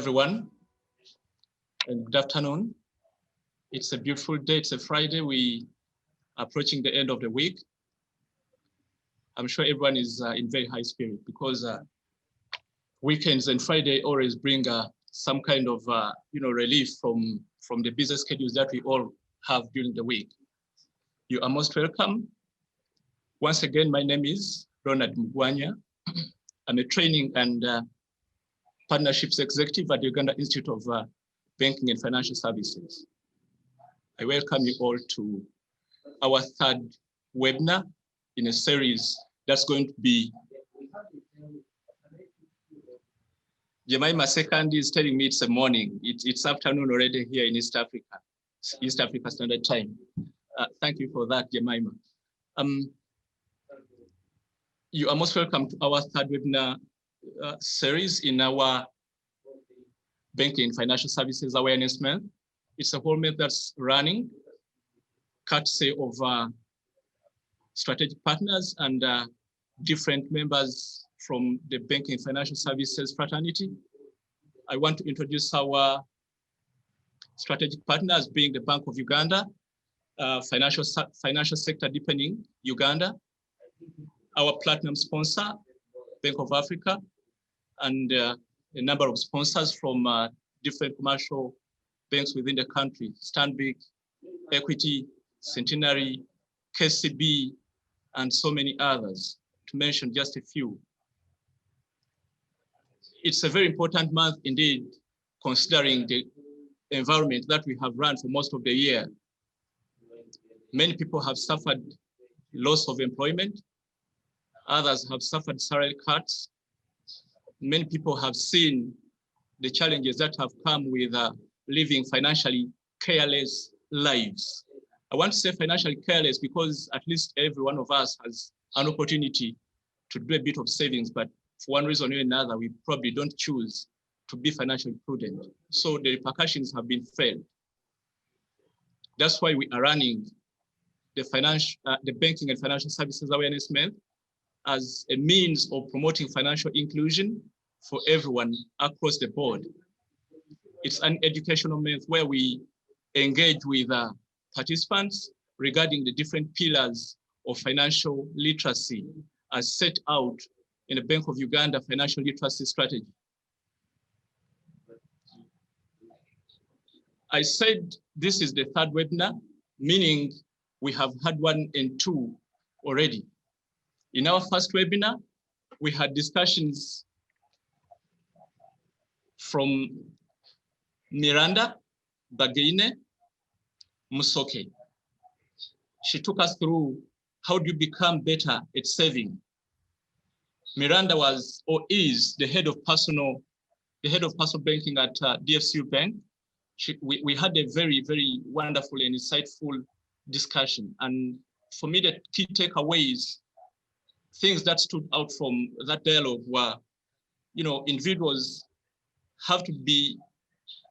everyone, and good afternoon. It's a beautiful day. It's a Friday. We are approaching the end of the week. I'm sure everyone is in very high spirit because weekends and Friday always bring some kind of relief from the busy schedules that we all have during the week. You are most welcome. Once again, my name is Ronald Mugwanya. I'm a training and partnerships executive at the Uganda Institute of Banking and Financial Services. I welcome you all to our third webinar in a series that's going to be, Jemima second is telling me it's a morning. It's afternoon already here in East Africa Standard Time. Thank you for that, Jemima. You are most welcome to our third webinar series in our Banking and Financial Services Awareness Month. It's a whole month that's running, courtesy of strategic partners and different members from the Banking and Financial Services fraternity. I want to introduce our strategic partners being the Bank of Uganda, Financial Sector Deepening Uganda, our platinum sponsor, Bank of Africa, and a number of sponsors from different commercial banks within the country, Stanbic, Equity, Centenary, KCB, and so many others, to mention just a few. It's a very important month indeed, considering the environment that we have run for most of the year. Many people have suffered loss of employment. Others have suffered salary cuts. Many people have seen the challenges that have come with living financially careless lives. I want to say financially careless because at least every one of us has an opportunity to do a bit of savings, but for one reason or another, we probably don't choose to be financially prudent. So the repercussions have been felt. That's why we are running the Banking and Financial Services Awareness Month as a means of promoting financial inclusion for everyone across the board. It's an educational month where we engage with participants regarding the different pillars of financial literacy as set out in the Bank of Uganda Financial Literacy Strategy. I said this is the third webinar, meaning we have had 1 and 2 already. In our first webinar, we had discussions from Miranda Bagine Musoke. She took us through how do you become better at saving. Miranda was or is the head of personal banking at DFCU Bank. We had a very, very wonderful and insightful discussion. And for me, the key takeaways, things that stood out from that dialogue were, individuals have to be,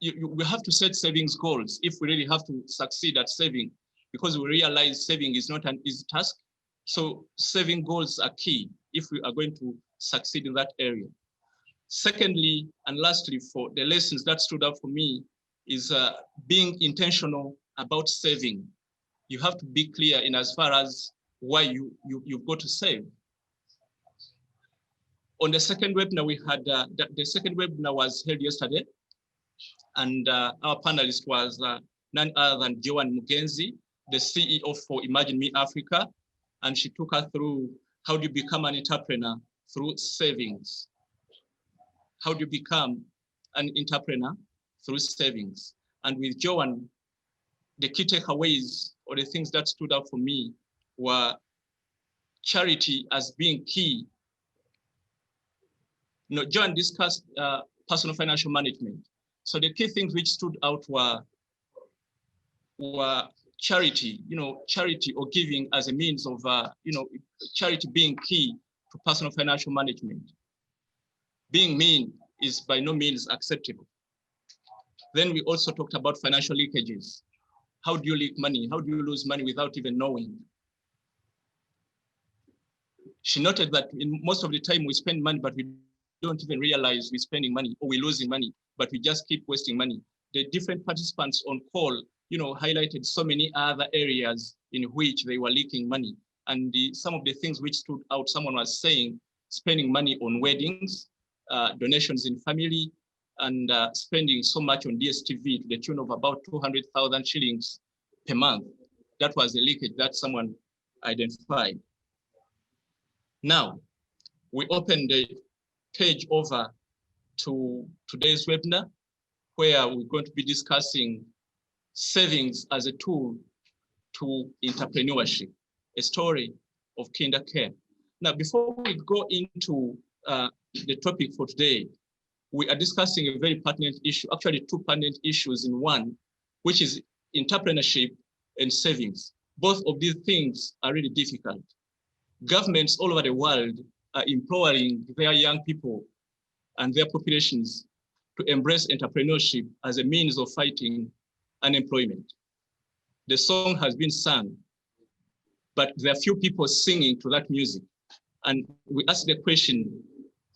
we have to set savings goals if we really have to succeed at saving, because we realize saving is not an easy task. So saving goals are key if we are going to succeed in that area. Secondly, and lastly, for the lessons that stood out for me is being intentional about saving. You have to be clear in as far as why you've got to save. On the second webinar, we had, the second webinar was held yesterday, and our panelist was none other than Joan Mugenzi, the CEO for Imagine Me Africa, and she took us through how do you become an entrepreneur through savings. How do you become an entrepreneur through savings? And with Joan, the key takeaways or the things that stood out for me were charity as being key. Joan discussed personal financial management. So the key things which stood out were charity, charity or giving as a means of, charity being key to personal financial management. Being mean is by no means acceptable. Then we also talked about financial leakages. How do you leak money? How do you lose money without even knowing? She noted that in most of the time we spend money, but we don't even realize we're spending money or we're losing money but we just keep wasting money. The different participants on call, highlighted so many other areas in which they were leaking money. And some of the things which stood out, someone was saying, spending money on weddings, donations in family, and spending so much on DSTV to the tune of about 200,000 shillings per month. That was a leakage that someone identified. Now, we open the page over to today's webinar, where we're going to be discussing savings as a tool to entrepreneurship, a story of kinder care. Now, before we go into the topic for today, we are discussing a very pertinent issue, actually two pertinent issues in one, which is entrepreneurship and savings. Both of these things are really difficult. Governments all over the world are empowering their young people and their populations to embrace entrepreneurship as a means of fighting unemployment. The song has been sung, but there are few people singing to that music. And we ask the question,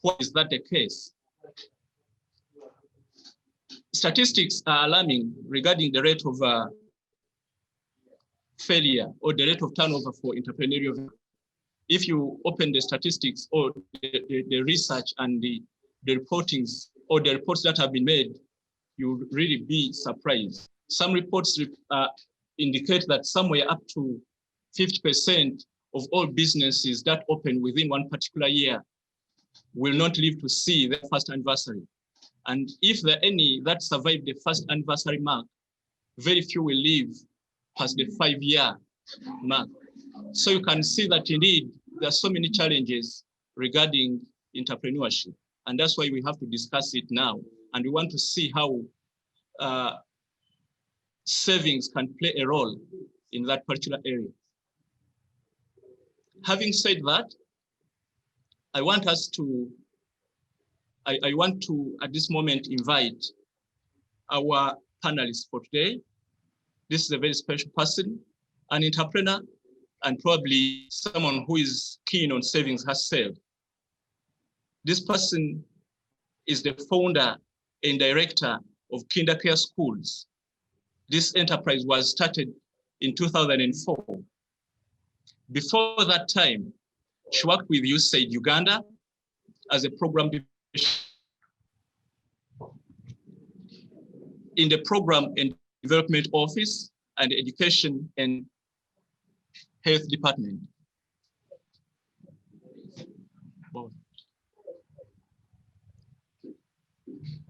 why is that the case? Statistics are alarming regarding the rate of failure or the rate of turnover for entrepreneurial. If you open the statistics or the research and the reportings or the reports that have been made, you'll really be surprised. Some reports indicate that somewhere up to 50% of all businesses that open within one particular year will not live to see their first anniversary. And if there are any that survive the first anniversary mark, very few will live past the 5-year mark. So you can see that indeed there are so many challenges regarding entrepreneurship. And that's why we have to discuss it now. And we want to see how savings can play a role in that particular area. Having said that, I want to, at this moment, invite our panelists for today. This is a very special person, an entrepreneur, and probably someone who is keen on savings herself. This person is the founder and director of Kinder Care Schools. This enterprise was started in 2004. Before that time, she worked with USAID Uganda as a program in the Program and Development Office and Education and Health Department.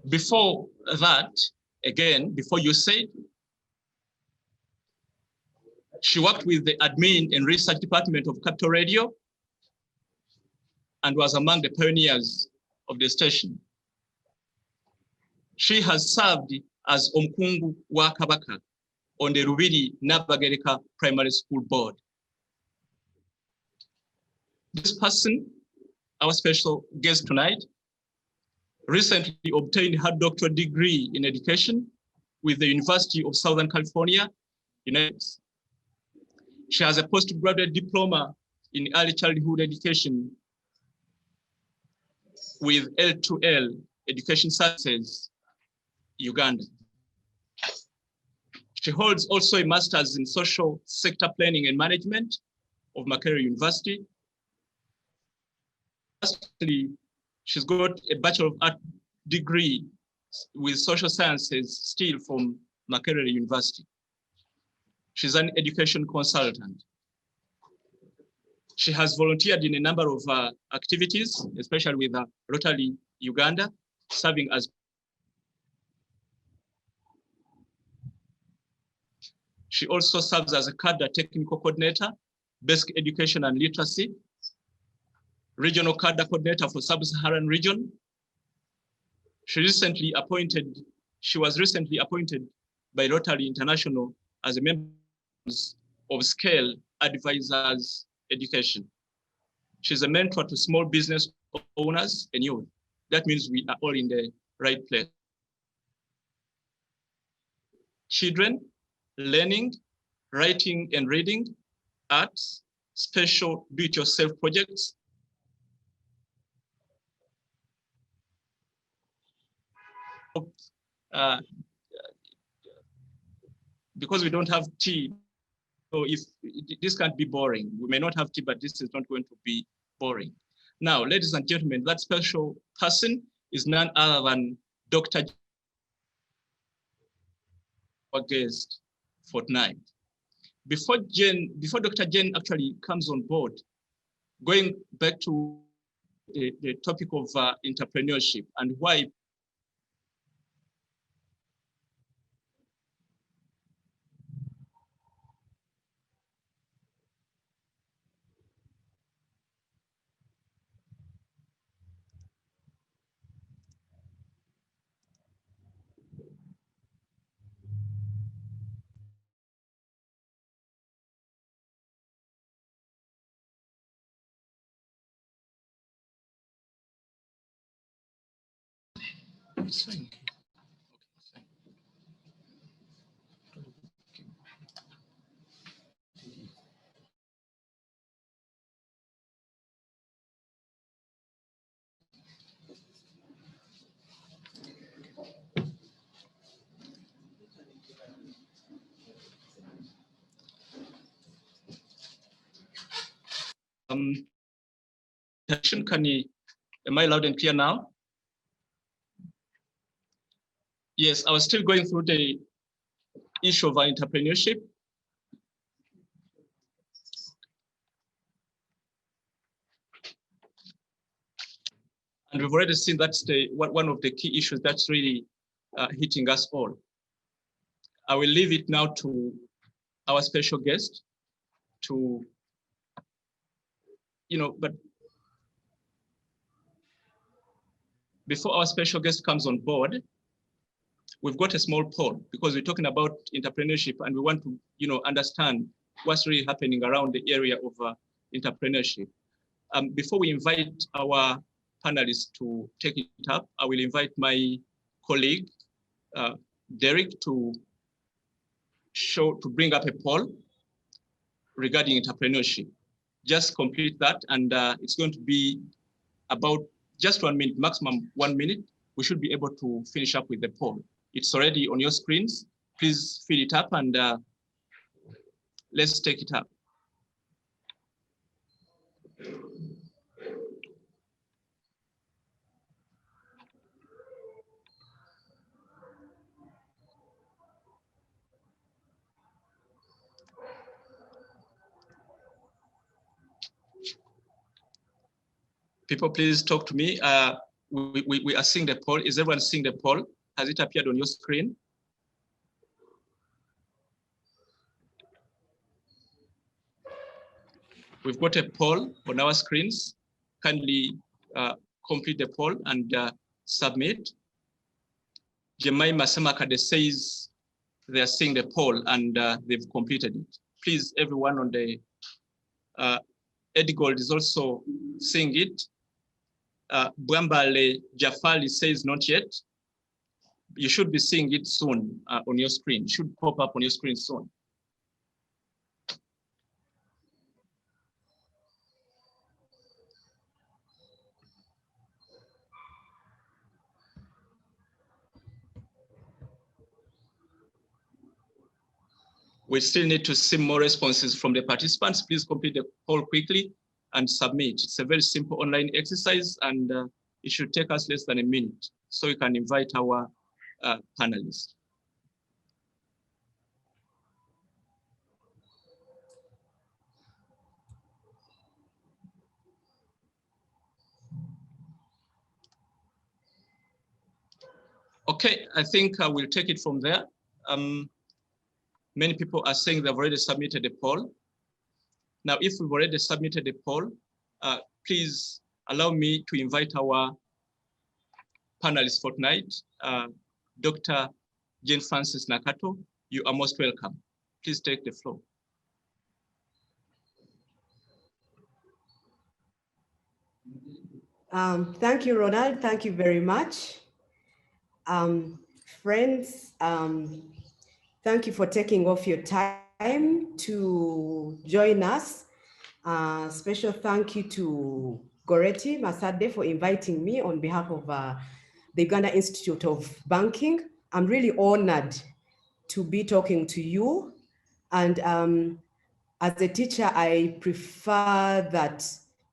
Before that, again, before USAID, she worked with the admin and research department of Capital Radio and was among the pioneers of the station. She has served as Omkungu wa Kabaka on the Rubiri Nabagereka Primary School Board. This person, our special guest tonight, recently obtained her doctoral degree in education with the University of Southern California, United States. She has a postgraduate diploma in early childhood education with L2L Education Services, Uganda. She holds also a master's in social sector planning and management of Makerere University. Lastly, she's got a Bachelor of Art degree with social sciences still from Makerere University. She's an education consultant. She has volunteered in a number of activities, especially with Rotary Uganda, serving as she also serves as a cadre technical coordinator, basic education and literacy, regional cadre coordinator for Sub-Saharan region. She was recently appointed by Rotary International as a member of SCALE Advisors Education. She's a mentor to small business owners and youth. That means we are all in the right place. Children, learning, writing and reading, arts, special do-it-yourself projects, uh, because we don't have tea, so if this can't be boring, we may not have tea, but this is not going to be boring. Now, ladies and gentlemen, that special person is none other than Dr. our guest for tonight. Before Dr. Jen actually comes on board, going back to the topic of entrepreneurship and why am I loud and clear now? Yes, I was still going through the issue of entrepreneurship. And we've already seen that's one of the key issues that's really hitting us all. I will leave it now to our special guest to, but before our special guest comes on board, we've got a small poll because we're talking about entrepreneurship and we want to, understand what's really happening around the area of entrepreneurship. Before we invite our panelists to take it up, I will invite my colleague, Derek, to bring up a poll regarding entrepreneurship. Just complete that, and it's going to be about just 1 minute, maximum 1 minute. We should be able to finish up with the poll. It's already on your screens. Please fill it up and let's take it up. People, please talk to me. We are seeing the poll. Is everyone seeing the poll? Has it appeared on your screen? We've got a poll on our screens. Kindly complete the poll and submit. Jemima Semakade says they are seeing the poll and they've completed it. Please, everyone on the Edgold is also seeing it. Bwambale Jafali says not yet. You should be seeing it soon on your screen. It should pop up on your screen soon. We still need to see more responses from the participants. Please complete the poll quickly and submit. It's a very simple online exercise and it should take us less than a minute so we can invite our panelists. Okay, I think we'll take it from there. Many people are saying they've already submitted a poll. Now, if we've already submitted a poll, please allow me to invite our panelists for tonight. Dr. Jane Francis Nakato, you are most welcome. Please take the floor. Thank you, Ronald. Thank you very much. Friends, thank you for taking off your time to join us. Special thank you to Goretti Masade for inviting me on behalf of the Uganda Institute of Banking. I'm really honored to be talking to you. And as a teacher, I prefer that,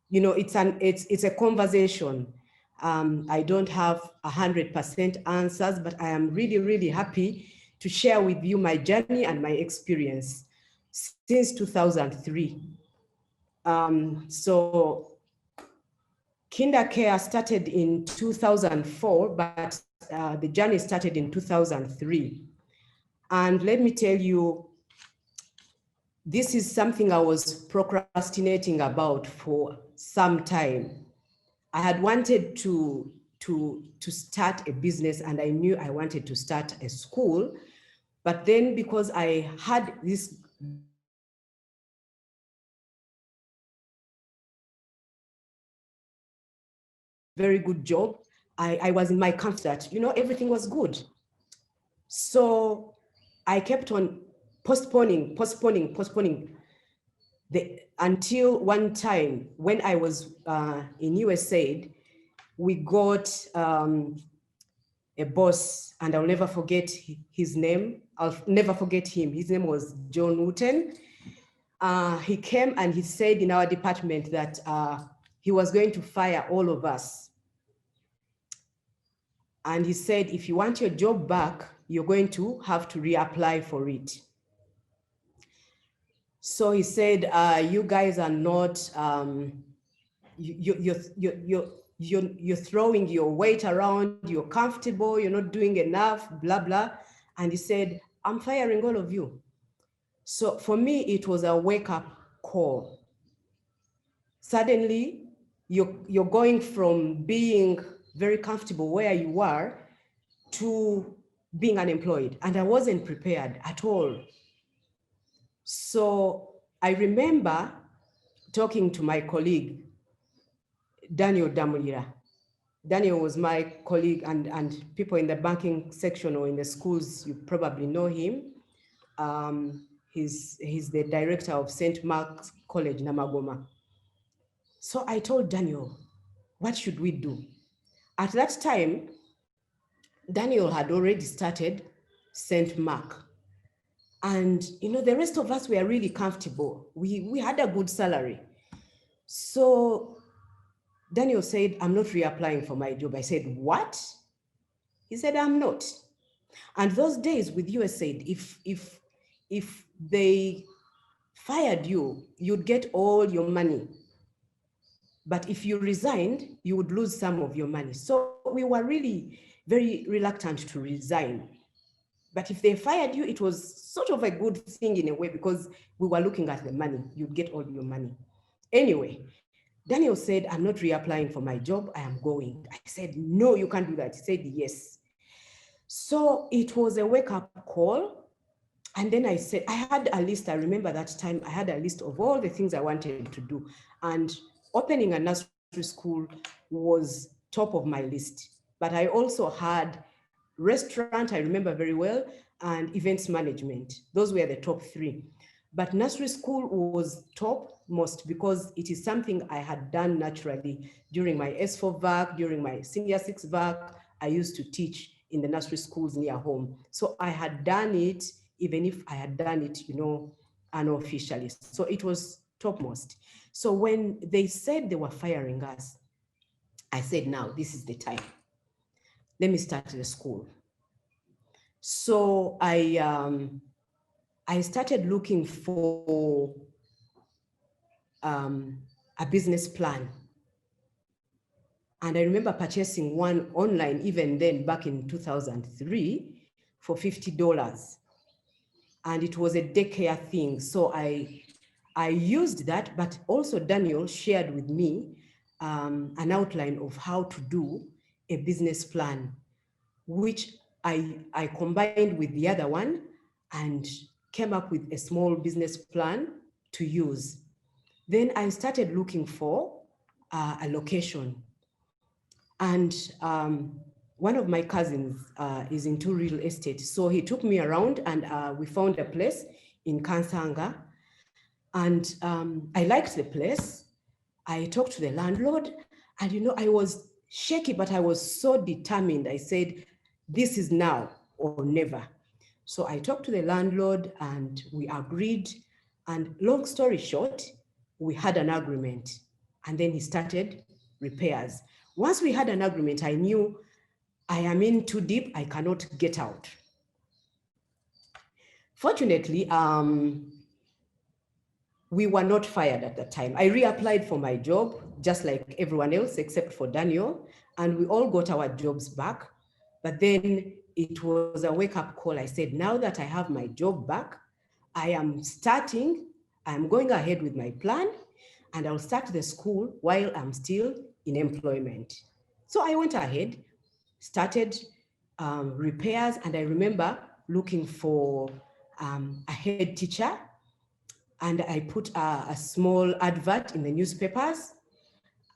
you know, it's a conversation. I don't have 100% answers, but I am really, really happy to share with you my journey and my experience since 2003. So KinderCare started in 2004, but the journey started in 2003. And let me tell you, this is something I was procrastinating about for some time. I had wanted to start a business, and I knew I wanted to start a school. But then, because I had this very good job, I was in my comfort, you know, everything was good. So I kept on postponing until one time when I was in USAID, we got a boss, and I'll never forget his name. I'll never forget him. His name was John Wooten. He came and he said in our department that he was going to fire all of us. And he said, if you want your job back, you're going to have to reapply for it. So he said, you guys are not, you're throwing your weight around, you're comfortable, you're not doing enough, blah, blah. And he said, I'm firing all of you. So for me, it was a wake-up call. Suddenly, you're going from being very comfortable where you are to being unemployed. And I wasn't prepared at all. So I remember talking to my colleague, Daniel Damulira. Daniel was my colleague, and people in the banking section or in the schools, you probably know him. He's the director of St. Mark's College, Namagoma. So I told Daniel, what should we do? At that time, Daniel had already started St. Mark. And you know, the rest of us were really comfortable. We had a good salary. So Daniel said, I'm not reapplying for my job. I said, what? He said, I'm not. And those days with USAID, if they fired you, you'd get all your money. But if you resigned, you would lose some of your money. So we were really very reluctant to resign. But if they fired you, it was sort of a good thing in a way, because we were looking at the money. You'd get all your money. Anyway, Daniel said, I'm not reapplying for my job. I am going. I said, no, you can't do that. He said, yes. So it was a wake-up call. And then I said, I had a list. I remember that time I had a list of all the things I wanted to do. And opening a nursery school was top of my list. But I also had restaurant, I remember very well, and events management. Those were the top three. But nursery school was topmost because it is something I had done naturally during my S4 VAC, during my senior 6 VAC. I used to teach in the nursery schools near home. So I had done it, even if I had done it, you know, unofficially. So it was topmost. So when they said they were firing us, I said, now this is the time. Let me start the school. So I started looking for a business plan. And I remember purchasing one online, even then back in 2003, for $50. And it was a daycare thing. So I used that, but also Daniel shared with me an outline of how to do a business plan, which I combined with the other one and came up with a small business plan to use. Then I started looking for a location. And one of my cousins is into real estate. So he took me around and we found a place in Kansanga. And I liked the place. I talked to the landlord, and you know, I was shaky, but I was so determined. I said, this is now or never. So I talked to the landlord and we agreed. And long story short, we had an agreement. And then he started repairs. Once we had an agreement, I knew I am in too deep, I cannot get out. Fortunately, we were not fired at that time. I reapplied for my job, just like everyone else, except for Daniel, and we all got our jobs back. But then it was a wake-up call. I said, now that I have my job back, I'm going ahead with my plan, and I'll start the school while I'm still in employment. So I went ahead, started repairs, and I remember looking for a head teacher, and I put a small advert in the newspapers,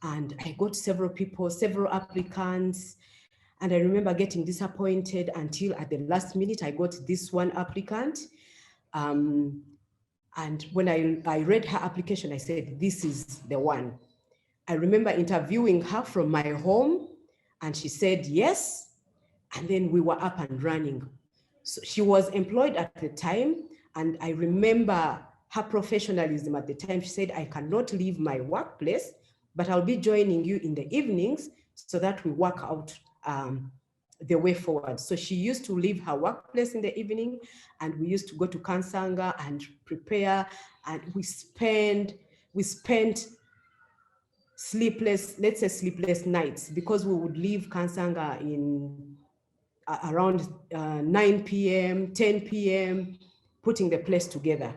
and I got several applicants. And I remember getting disappointed until at the last minute, I got this one applicant. And when I read her application, I said, this is the one. I remember interviewing her from my home, and she said yes. And then we were up and running. So she was employed at the time. And I remember her professionalism at the time. She said, I cannot leave my workplace, but I'll be joining you in the evenings so that we work out the way forward. So she used to leave her workplace in the evening, and we used to go to Kansanga and prepare, and we spent sleepless nights, because we would leave Kansanga in around 9 p.m., 10 p.m., putting the place together,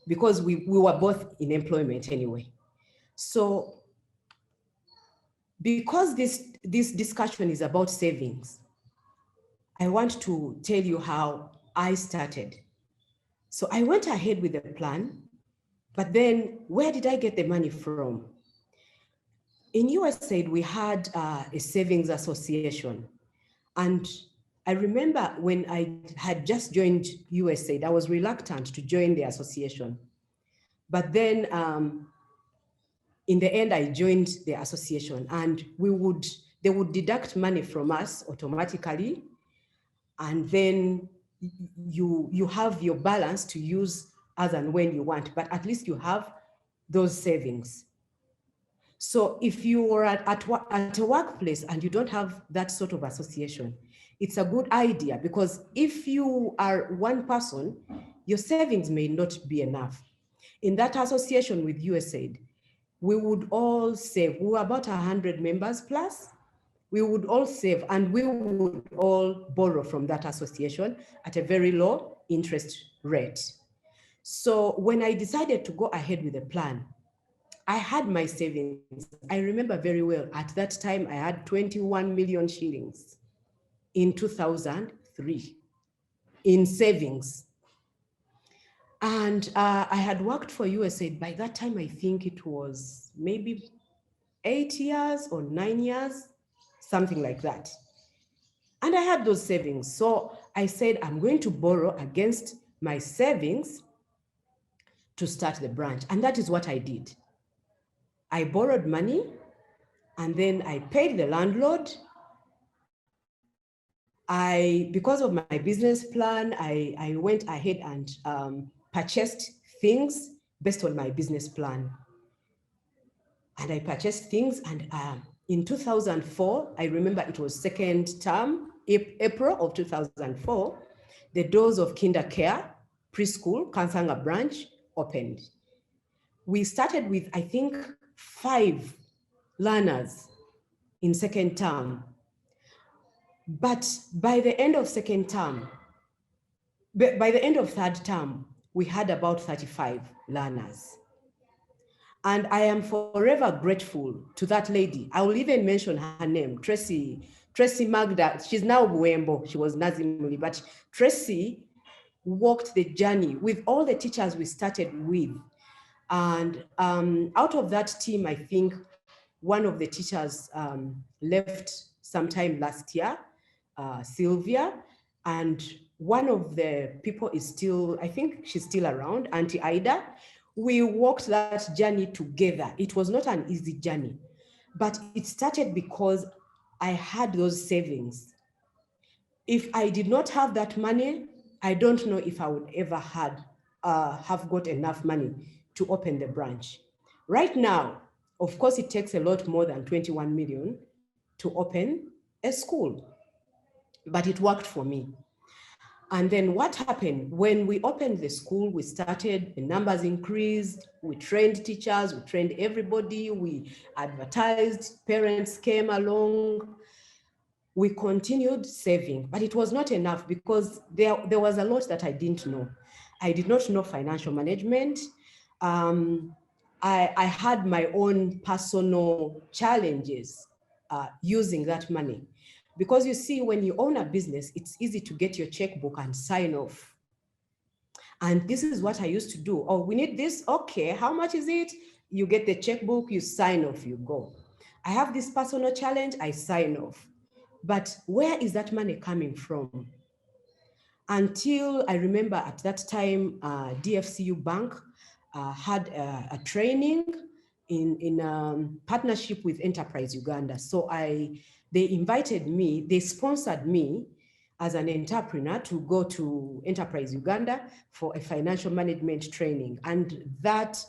because we were both in employment anyway. So because this discussion is about savings, I want to tell you how I started. So I went ahead with the plan, but then where did I get the money from? In USAID, we had a savings association. And I remember when I had just joined USAID, I was reluctant to join the association. But then in the end, I joined the association, and they would deduct money from us automatically. And then you have your balance to use as and when you want, but at least you have those savings. So if you are at a workplace and you don't have that sort of association, it's a good idea, because if you are one person, your savings may not be enough. In that association with USAID, we would all save. We were about 100 members plus. We would all save, and we would all borrow from that association at a very low interest rate. So when I decided to go ahead with the plan, I had my savings. I remember very well, at that time, I had 21 million shillings in 2003 in savings. And I had worked for USAID. By that time, I think it was maybe 8 years or 9 years, something like that. And I had those savings. So I said, I'm going to borrow against my savings to start the branch. And that is what I did. I borrowed money, and then I paid the landlord. Because of my business plan, I went ahead and purchased things based on my business plan. And I purchased things, and in 2004, I remember it was second term, April of 2004, the doors of Kinder Care Preschool, Kansanga branch, opened. We started with, I think, 5 learners in second term. But by the end of second term, by the end of third term, we had about 35 learners. And I am forever grateful to that lady. I will even mention her name, Tracy Magda. She's now Buembo. She was Nazimuli, but Tracy walked the journey with all the teachers we started with. And out of that team, I think one of the teachers left sometime last year, Sylvia, and one of the people is still, I think she's still around, Auntie Ida. We walked that journey together. It was not an easy journey, But it started because I had those savings. If I did not have that money, I don't know if I would ever have got enough money to open the branch. Right now, of course, it takes a lot more than 21 million to open a school, but it worked for me. And then what happened? When we opened the school, we started, the numbers increased, we trained teachers, we trained everybody, we advertised, parents came along. We continued saving, but it was not enough because there was a lot that I didn't know. I did not know financial management. I had my own personal challenges using that money. Because you see, when you own a business, it's easy to get your checkbook and sign off. And this is what I used to do. Oh, we need this. Okay, how much is it? You get the checkbook, you sign off, you go. I have this personal challenge, I sign off. But where is that money coming from? Until I remember at that time, DFCU Bank had a training in partnership with Enterprise Uganda. So they invited me, they sponsored me as an entrepreneur to go to Enterprise Uganda for a financial management training. And that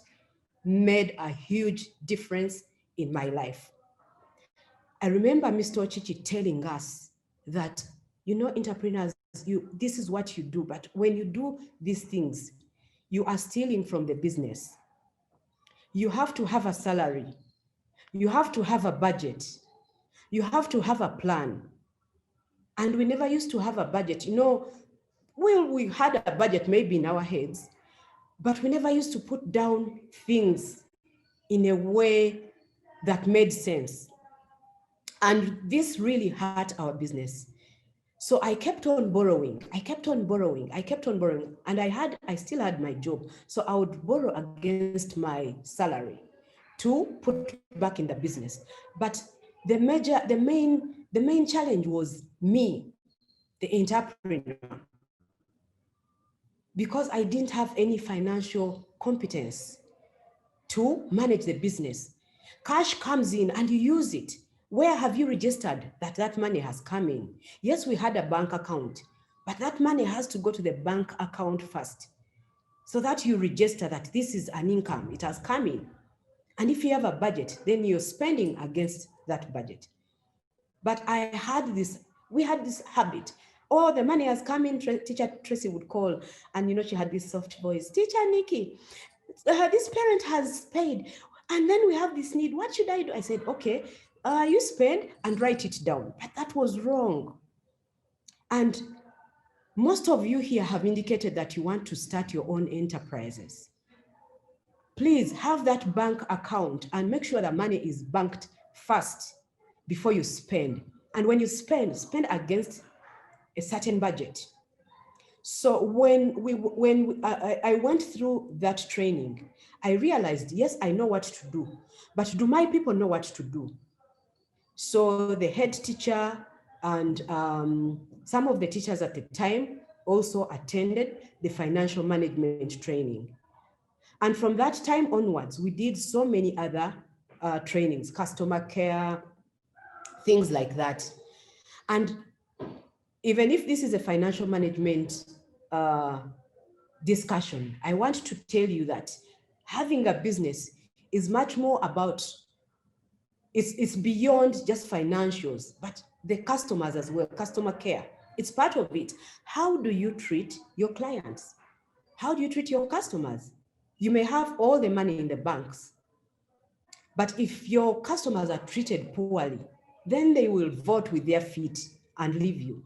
made a huge difference in my life. I remember Mr. Ochichi telling us that, you know, entrepreneurs, this is what you do, but when you do these things, you are stealing from the business. You have to have a salary. You have to have a budget. You have to have a plan. And we never used to have a budget. You know, well, we had a budget maybe in our heads, but we never used to put down things in a way that made sense. And this really hurt our business. So I kept on borrowing. And I still had my job. So I would borrow against my salary to put back in the business. But the main challenge was me, the entrepreneur, because I didn't have any financial competence to manage the business. Cash comes in and you use it. Where have you registered that money has come in? Yes, we had a bank account, but that money has to go to the bank account first so that you register that this is an income, it has come in. And if you have a budget, then you're spending against that budget. But we had this habit. Oh, the money has come in, Teacher Tracy would call, and you know, she had this soft voice, Teacher Nikki, this parent has paid, and then we have this need, what should I do? I said, okay, you spend and write it down. But that was wrong. And most of you here have indicated that you want to start your own enterprises. Please have that bank account and make sure that money is banked first before you spend. And when you spend against a certain budget. So when I went through that training, I realized, yes, I know what to do, but do my people know what to do? So the head teacher and some of the teachers at the time also attended the financial management training. And from that time onwards, we did so many other trainings, customer care, things like that. And even if this is a financial management discussion, I want to tell you that having a business is much more about, it's beyond just financials, but the customers as well, customer care. It's part of it. How do you treat your clients? How do you treat your customers? You may have all the money in the banks, but if your customers are treated poorly, then they will vote with their feet and leave you.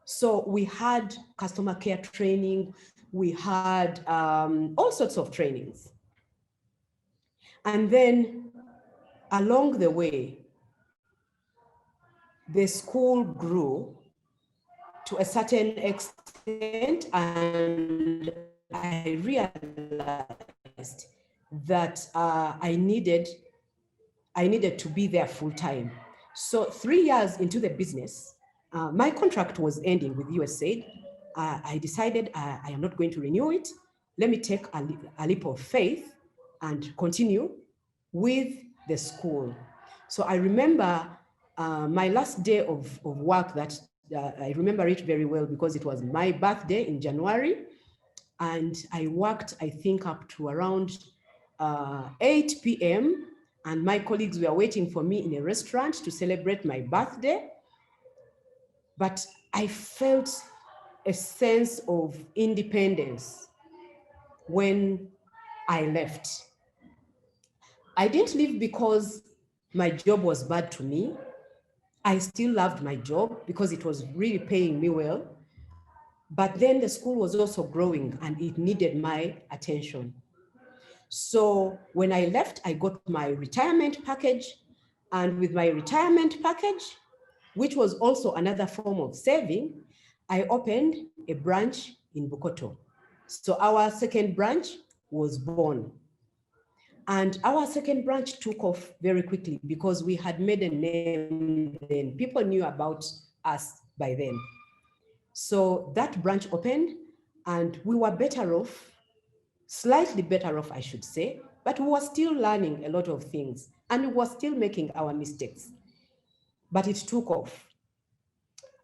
So we had customer care training, we had all sorts of trainings. And then along the way, the school grew to a certain extent, and I realized that I needed to be there full time. So 3 years into the business, my contract was ending with USAID. I decided I am not going to renew it. Let me take a leap of faith and continue with the school. So I remember my last day of work that I remember it very well because it was my birthday in January. And I worked, I think, up to around 8 p.m. And my colleagues were waiting for me in a restaurant to celebrate my birthday. But I felt a sense of independence when I left. I didn't leave because my job was bad to me. I still loved my job because it was really paying me well. But then the school was also growing and it needed my attention. So when I left, I got my retirement package. And with my retirement package, which was also another form of saving, I opened a branch in Bukoto. So our second branch was born. And our second branch took off very quickly because we had made a name then. People knew about us by then. So that branch opened and we were better off, slightly better off, I should say, but we were still learning a lot of things and we were still making our mistakes, but it took off.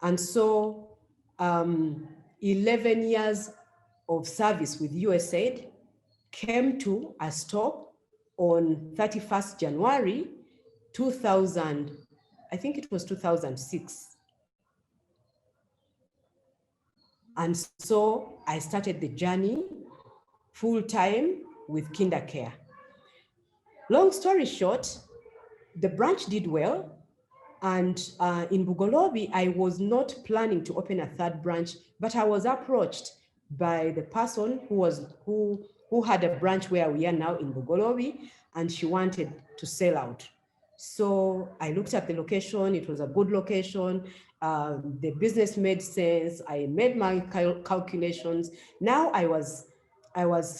And so 11 years of service with USAID came to a stop on 31st January 2000, I think it was 2006. And so I started the journey full-time with KinderCare. Long story short, the branch did well. And in Bugolobi, I was not planning to open a third branch, but I was approached by the person who had a branch where we are now in Bugolobi, and she wanted to sell out. So I looked at the location, it was a good location. The business made sense. I made my calculations. Now I was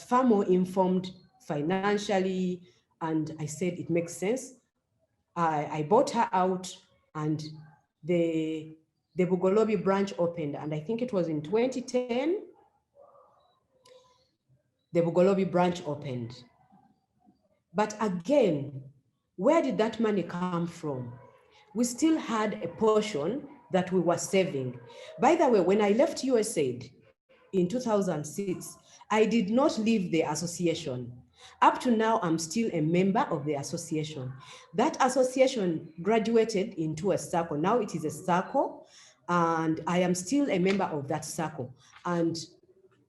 far more informed financially, and I said it makes sense. I bought her out, and the Bugolobi branch opened, and I think it was in 2010, the Bugolobi branch opened. But again, where did that money come from? We still had a portion that we were saving. By the way, when I left USAID in 2006, I did not leave the association. Up to now, I'm still a member of the association. That association graduated into a circle. Now it is a circle, and I am still a member of that circle. And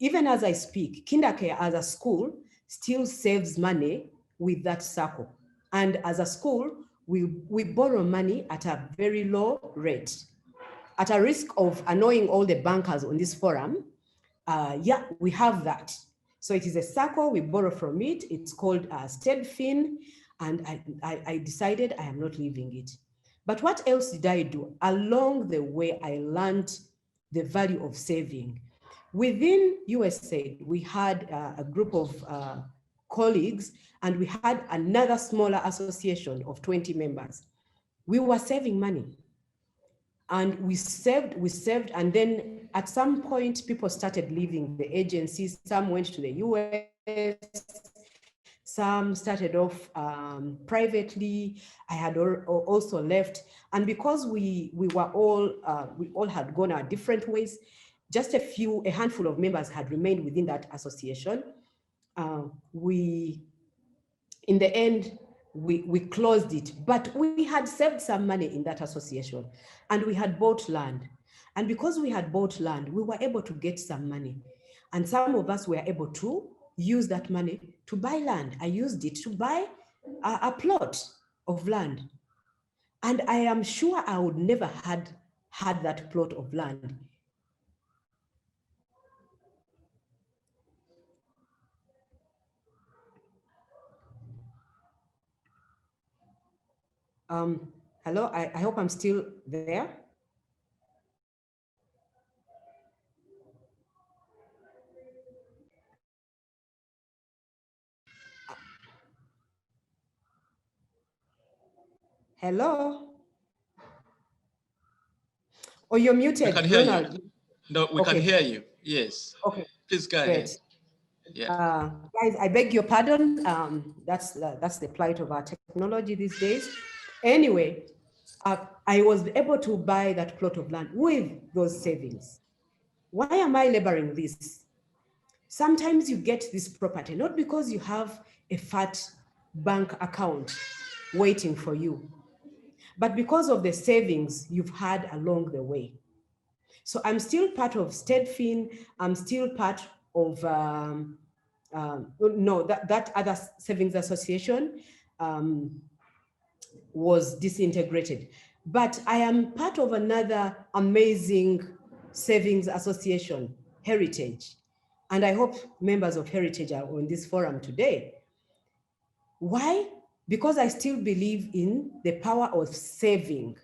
even as I speak, KinderCare as a school still saves money with that circle. And as a school, we borrow money at a very low rate. At a risk of annoying all the bankers on this forum, yeah, we have that. So it is a circle, we borrow from it. It's called STEDFIN, and I decided I am not leaving it. But what else did I do? Along the way, I learned the value of saving. Within USAID, we had a group of colleagues, and we had another smaller association of 20 members. We were saving money. And we saved, and then at some point, people started leaving the agencies. Some went to the US, some started off privately. I had also left. And because we all had gone our different ways, just a handful of members had remained within that association. In the end, we closed it, but we had saved some money in that association, and we had bought land. And because we had bought land, we were able to get some money. And some of us were able to use that money to buy land. I used it to buy a plot of land. And I am sure I would never had that plot of land. Hello, I hope I'm still there. Hello? Oh, you're muted. We can hear Ronald. you. No, we can hear you. Yes. Okay. Please go ahead. Guys, I beg your pardon. That's the plight of our technology these days. Anyway, I was able to buy that plot of land with those savings. Why am I laboring this? Sometimes you get this property, not because you have a fat bank account waiting for you, but because of the savings you've had along the way. So I'm still part of STEDFIN. I'm still part of, that other savings association was disintegrated. But I am part of another amazing savings association, Heritage. And I hope members of Heritage are on this forum today. Why? Because I still believe in the power of saving.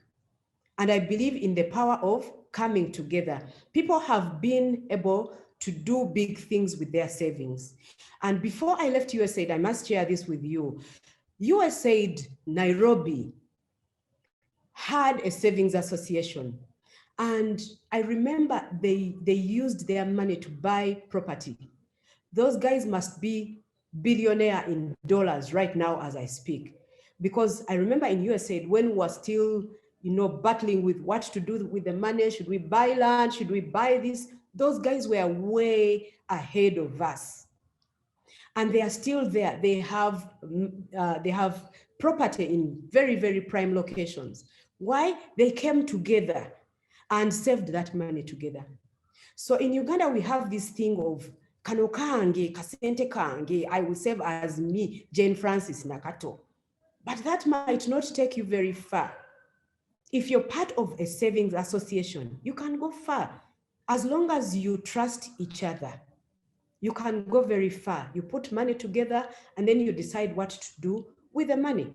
And I believe in the power of coming together. People have been able to do big things with their savings. And before I left USAID, I must share this with you. USAID Nairobi had a savings association. And I remember they used their money to buy property. Those guys must be billionaire in dollars right now as I speak. Because I remember in USAID when we were still, battling with what to do with the money. Should we buy land? Should we buy this? Those guys were way ahead of us. And they are still there. They have property in very, very prime locations. Why? They came together and saved that money together. So in Uganda, we have this thing of kano kange, kasente kange, I will save as me, Jane Francis Nakato. But that might not take you very far. If you're part of a savings association, you can go far. As long as you trust each other, you can go very far. You put money together and then you decide what to do with the money.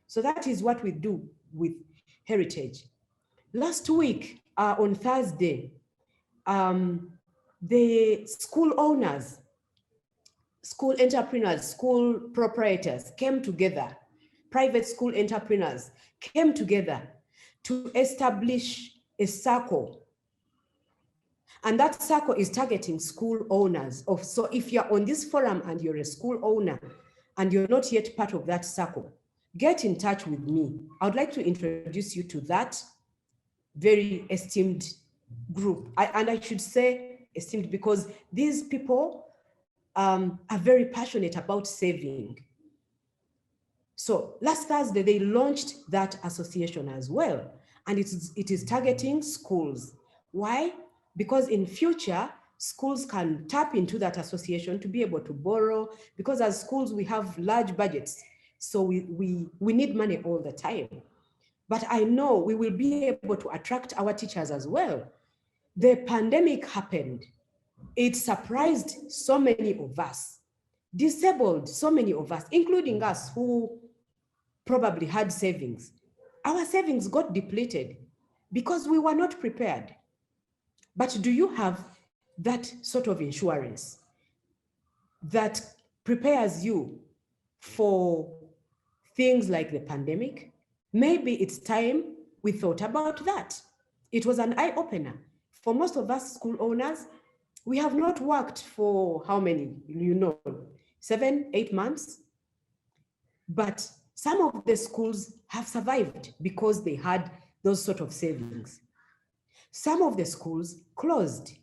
So that is what we do with Heritage. Last week, on Thursday, the school owners, school entrepreneurs, school proprietors came together, private school entrepreneurs came together to establish a circle. And that circle is targeting school owners. So if you're on this forum and you're a school owner and you're not yet part of that circle, get in touch with me. I would like to introduce you to that very esteemed group. And I should say esteemed because these people are very passionate about saving. So last Thursday, they launched that association as well. And it is targeting schools. Why? Because in future, schools can tap into that association to be able to borrow, because as schools, we have large budgets. So we need money all the time. But I know we will be able to attract our teachers as well. The pandemic happened. It surprised so many of us, disabled so many of us, including us who probably had savings. Our savings got depleted because we were not prepared. But do you have that sort of insurance that prepares you for things like the pandemic? Maybe it's time we thought about that. It was an eye-opener. For most of us school owners, we have not worked for how many, 7, 8 months? But some of the schools have survived because they had those sort of savings. Some of the schools closed.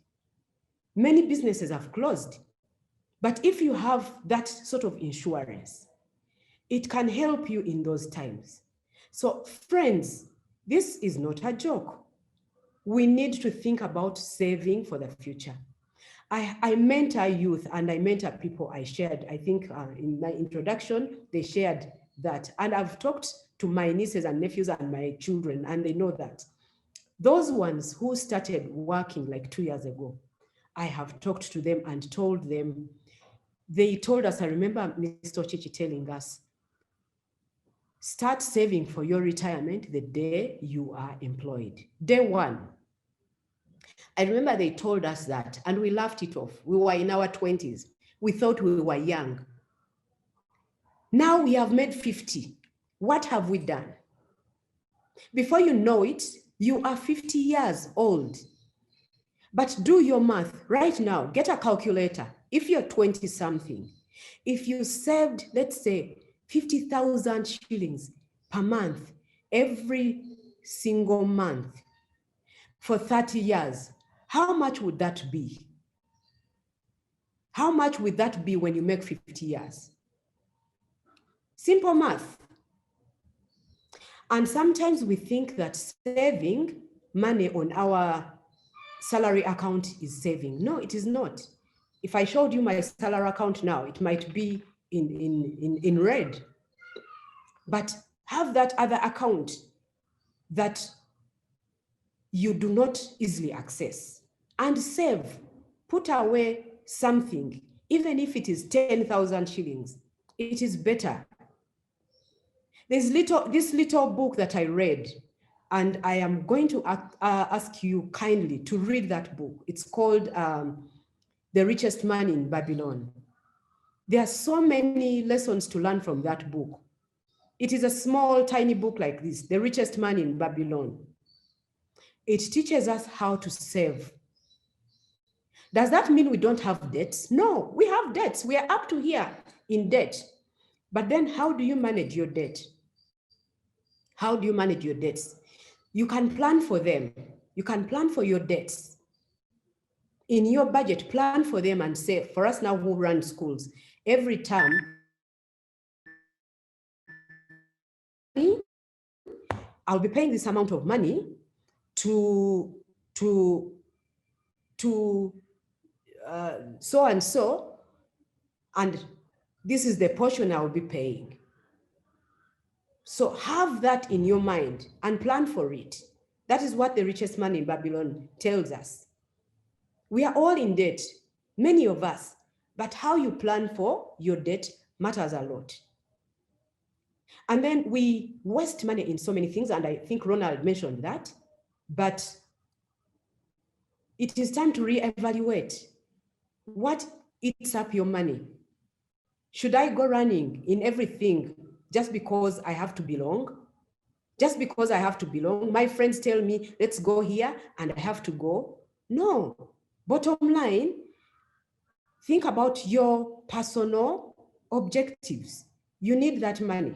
Many businesses have closed. But if you have that sort of insurance, it can help you in those times. So friends, this is not a joke. We need to think about saving for the future. I mentor youth and I mentor people. I shared, I think in my introduction, they shared that. And I've talked to my nieces and nephews and my children, and they know that. Those ones who started working like 2 years ago, I have talked to them and told them, they told us, I remember Mr. Chichi telling us, start saving for your retirement the day you are employed. Day one. I remember they told us that and we laughed it off. We were in our 20s. We thought we were young. Now we have made 50. What have we done? Before you know it, you are 50 years old. But do your math right now. Get a calculator. if you're 20 something, if you saved, let's say, 50,000 shillings per month, every single month for 30 years, how much would that be? How much would that be when you make 50 years? Simple math. And sometimes we think that saving money on our salary account is saving. No, it is not. If I showed you my salary account now, it might be in red. But have that other account that you do not easily access and save. Put away something, even if it is 10,000 shillings, it is better. There's this little book that I read, and I am going to ask you kindly to read that book. It's called The Richest Man in Babylon. There are so many lessons to learn from that book. It is a small, tiny book like this, The Richest Man in Babylon. It teaches us how to save. Does that mean we don't have debts? No, we have debts. We are up to here in debt. But then how do you manage your debt? How do you manage your debts? You can plan for them. You can plan for your debts. In your budget, plan for them and save. For us now who run schools, every term, I'll be paying this amount of money to so and so, and this is the portion I'll be paying. So have that in your mind and plan for it. That is what The Richest Man in Babylon tells us. We are all in debt, many of us, but how you plan for your debt matters a lot. And then we waste money in so many things, and I think Ronald mentioned that, but it is time to reevaluate what eats up your money. Should I go running in everything just because I have to belong? Just because I have to belong? My friends tell me, let's go here, and I have to go. No. Bottom line, think about your personal objectives. You need that money.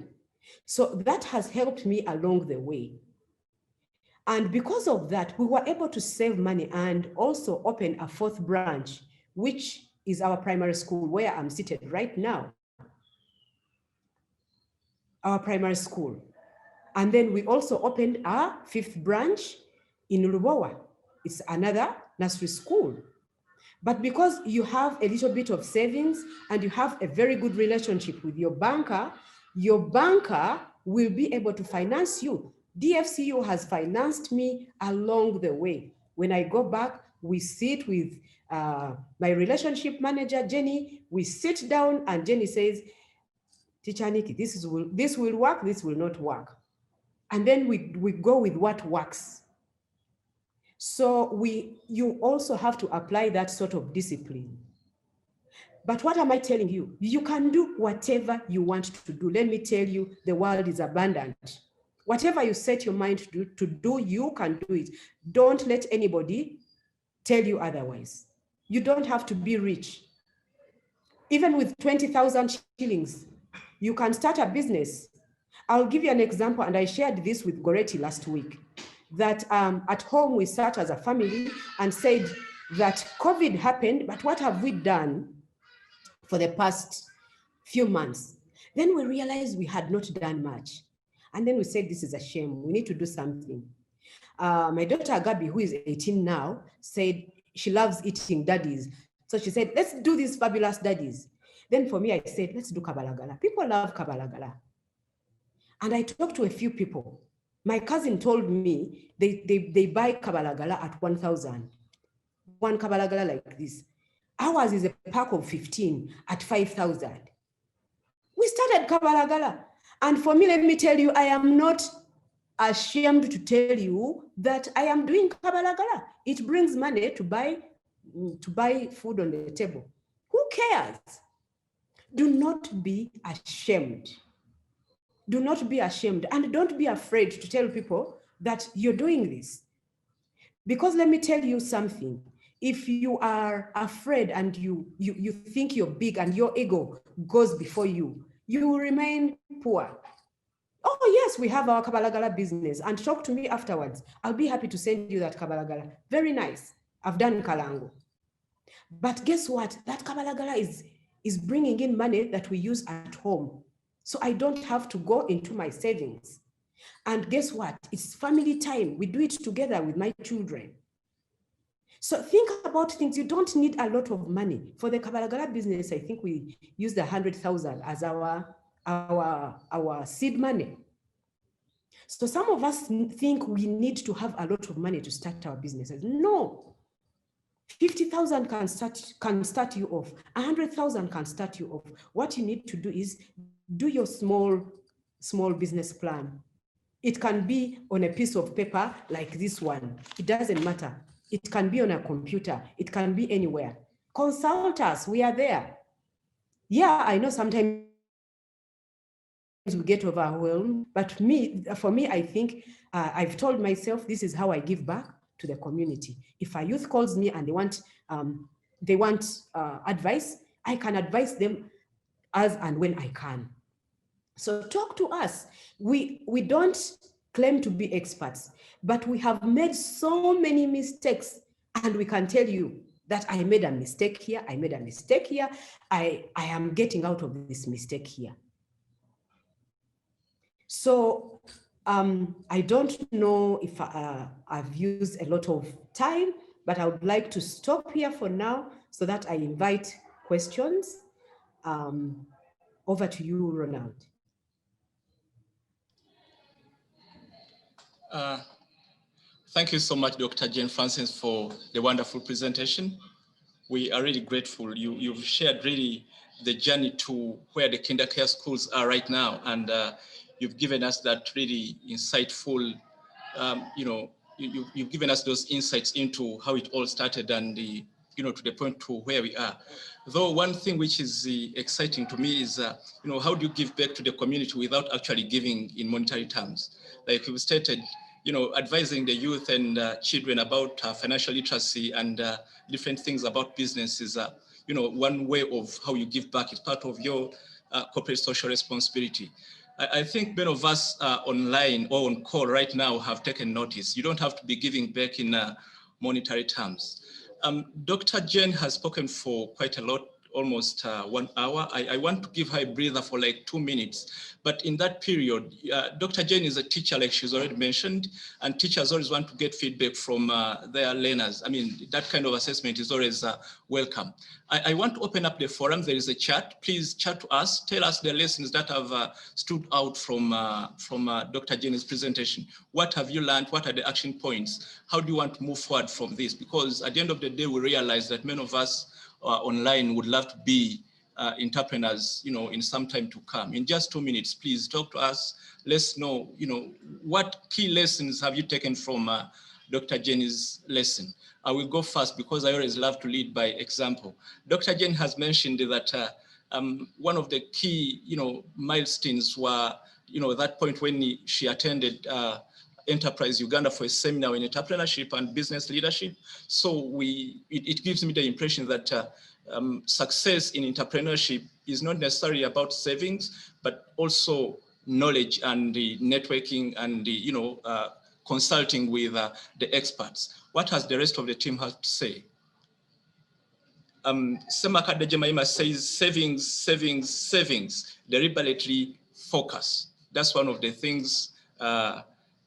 So that has helped me along the way. And because of that, we were able to save money and also open a fourth branch, which is our primary school where I'm seated right now. Our primary school. And then we also opened our fifth branch in Lubowa. It's another nursery school. But because you have a little bit of savings and you have a very good relationship with your banker will be able to finance you. DFCU has financed me along the way. When I go back, we sit with my relationship manager, Jenny. We sit down and Jenny says, Teacher Nikki, this will work, this will not work. And then we go with what works. So you also have to apply that sort of discipline. But what am I telling you? You can do whatever you want to do. Let me tell you, the world is abundant. Whatever you set your mind to do, you can do it. Don't let anybody tell you otherwise. You don't have to be rich. Even with 20,000 shillings, you can start a business. I'll give you an example, and I shared this with Goretti last week, that at home we sat as a family and said that COVID happened, but what have we done for the past few months? Then we realized we had not done much. And then we said, this is a shame, we need to do something. My daughter Gabi, who is 18 now, said she loves eating daddies. So she said, let's do these fabulous daddies. Then for me, I said, let's do kabalagala. People love kabalagala. And I talked to a few people. My cousin told me they buy kabalagala at 1,000. One kabalagala like this. Ours is a pack of 15 at 5,000. We started kabalagala. And for me, let me tell you, I am not ashamed to tell you that I am doing kabalagala. It brings money to buy food on the table. Who cares? Do not be ashamed. Do not be ashamed, and don't be afraid to tell people that you're doing this. Because let me tell you something, if you are afraid and you think you're big and your ego goes before you, you will remain poor. Oh yes, we have our Kabalagala business, and talk to me afterwards. I'll be happy to send you that Kabalagala. Very nice. I've done Kalango. But guess what? That Kabalagala is bringing in money that we use at home. So I don't have to go into my savings. And guess what? It's family time. We do it together with my children. So think about things. You don't need a lot of money. For the Kabalagala business, I think we used 100,000 as our seed money. So some of us think we need to have a lot of money to start our businesses. No. 50,000 can start you off. 100,000 can start you off. What you need to do is do your small business plan. It can be on a piece of paper like this one. It doesn't matter. It can be on a computer. It can be anywhere. Consult us. We are there. Yeah, I know sometimes we get overwhelmed, but for me, I think I've told myself this is how I give back to the community. If a youth calls me and they want advice, I can advise them as and when I can. So talk to us. We don't claim to be experts, but we have made so many mistakes, and we can tell you that I made a mistake here, I made a mistake here, I am getting out of this mistake here. So I don't know if I've used a lot of time, but I would like to stop here for now so that I invite questions. Over to you, Ronald. Thank you so much, Dr. Jane Francis, for the wonderful presentation. We are really grateful. You've shared really the journey to where the kindercare schools are right now, and you've given us that really insightful, you've given us those insights into how it all started and to the point to where we are. Though one thing which is exciting to me is, how do you give back to the community without actually giving in monetary terms? Like you stated, advising the youth and children about financial literacy and different things about business is, one way of how you give back. It's part of your corporate social responsibility. I think many of us online or on call right now have taken notice. You don't have to be giving back in monetary terms. Dr. Jane has spoken for quite a lot, almost 1 hour. I want to give her a breather for like 2 minutes. But in that period, Dr. Jane is a teacher, like she's already mentioned, and teachers always want to get feedback from their learners. I mean, that kind of assessment is always welcome. I want to open up the forum. There is a chat. Please chat to us. Tell us the lessons that have stood out from Dr. Jane's presentation. What have you learned? What are the action points? How do you want to move forward from this? Because at the end of the day, we realize that many of us online would love to be entrepreneurs, in some time to come. In just 2 minutes, please talk to us. Let's know, what key lessons have you taken from Dr. Jane's lesson? I will go first because I always love to lead by example. Dr. Jane has mentioned that one of the key, milestones were, that point when she attended Enterprise Uganda for a seminar in entrepreneurship and business leadership. So it gives me the impression that success in entrepreneurship is not necessarily about savings, but also knowledge and the networking and the consulting with the experts. What has the rest of the team had to say? Semaka de Jemima says savings, savings, savings, deliberately focus. That's one of the things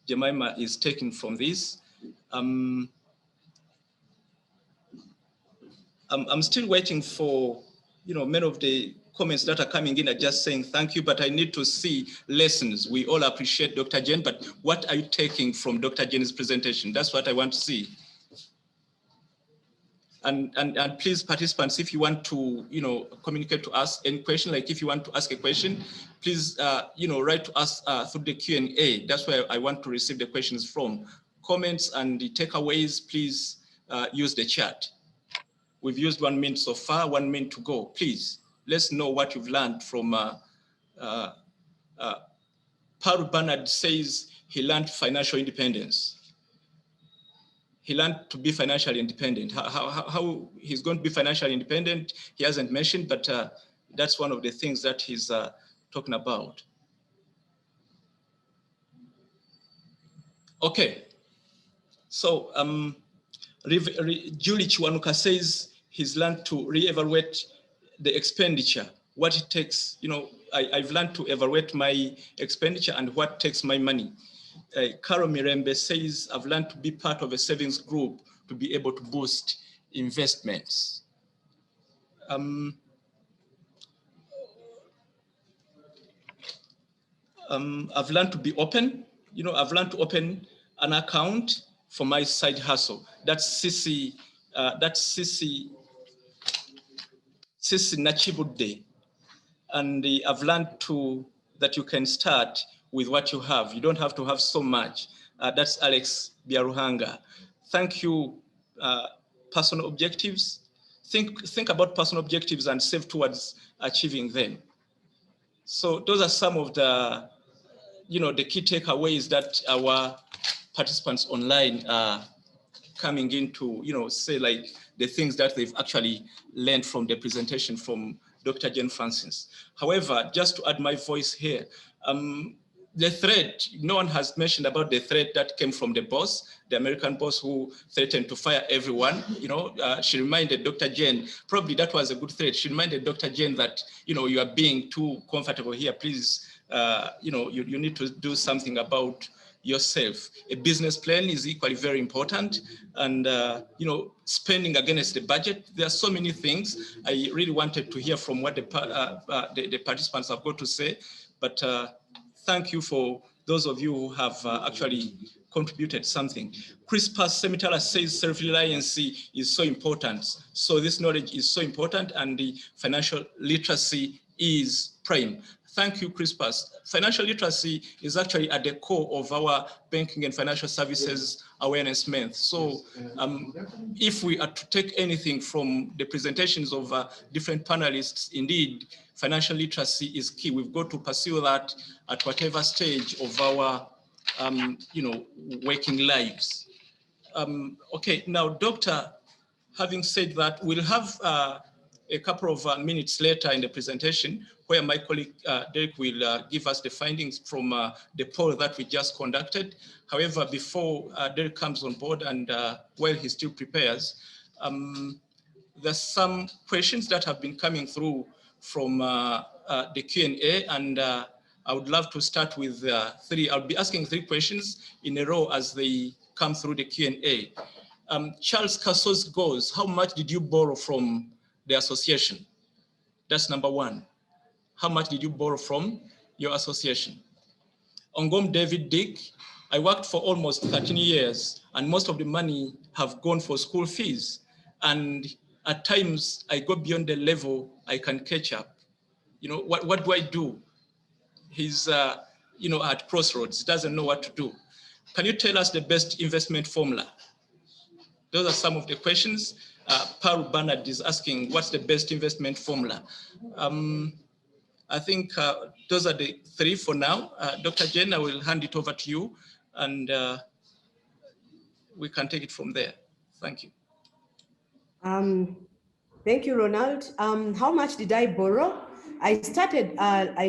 Jemima is taking from this. I'm still waiting for, many of the comments that are coming in are just saying thank you, but I need to see lessons. We all appreciate Dr. Jane, but what are you taking from Dr. Jane's presentation? That's what I want to see. And please, participants, if you want to, communicate to us any question, like if you want to ask a question, please, write to us through the Q&A. That's where I want to receive the questions from. Comments and the takeaways, please use the chat. We've used 1 minute so far, 1 minute to go. Please, let's know what you've learned from, Paul Bernard says he learned financial independence. he learned to be financially independent. How he's going to be financially independent, he hasn't mentioned, but that's one of the things that he's talking about. Okay, so Julie Chiwanuka says he's learned to reevaluate the expenditure, what it takes. You know, I've learned to evaluate my expenditure and what takes my money. Carol Mirembe says, I've learned to be part of a savings group to be able to boost investments. I've learned to be open. You know, I've learned to open an account for my side hustle. That's Sisi Nachibude. And I've learned that you can start with what you have. You don't have to have so much. That's Alex Biaruhanga. Thank you. Personal objectives. Think about personal objectives and save towards achieving them. So those are some of the, the key takeaways that our participants online are coming into, say like the things that they've actually learned from the presentation from Dr. Jane Francis. However, just to add my voice here, the threat, no one has mentioned about the threat that came from the boss, the American boss who threatened to fire everyone. She reminded Dr. Jane, probably that was a good threat. She reminded Dr. Jane that, you are being too comfortable here. Please, you need to do something about yourself. A business plan is equally very important, and spending against the budget. There are so many things. I really wanted to hear from what the participants have got to say, but thank you for those of you who have actually contributed something. Crispus Semitala says self-reliance is so important. So this knowledge is so important, and the financial literacy is prime. Thank you, Crispus. Financial literacy is actually at the core of our banking and financial services awareness month. So if we are to take anything from the presentations of different panelists, indeed, financial literacy is key. We've got to pursue that at whatever stage of our, working lives. Okay, now, Doctor, having said that, we'll have a couple of minutes later in the presentation where my colleague Derek will give us the findings from the poll that we just conducted. However, before Derek comes on board and while he still prepares, there's some questions that have been coming through from the Q&A, and I would love to start with three. I'll be asking three questions in a row as they come through the Q&A. Charles Cassos goes, how much did you borrow from the association? That's number one. How much did you borrow from your association? Ongom David Dick, I worked for almost 13 years and most of the money have gone for school fees. And at times I go beyond the level I can catch up. What do I do? He's, at crossroads, doesn't know what to do. Can you tell us the best investment formula? Those are some of the questions. Paul Bernard is asking, what's the best investment formula? I think those are the three for now. Dr. Jane, I will hand it over to you, and we can take it from there. Thank you. Thank you, Ronald. How much did I borrow? I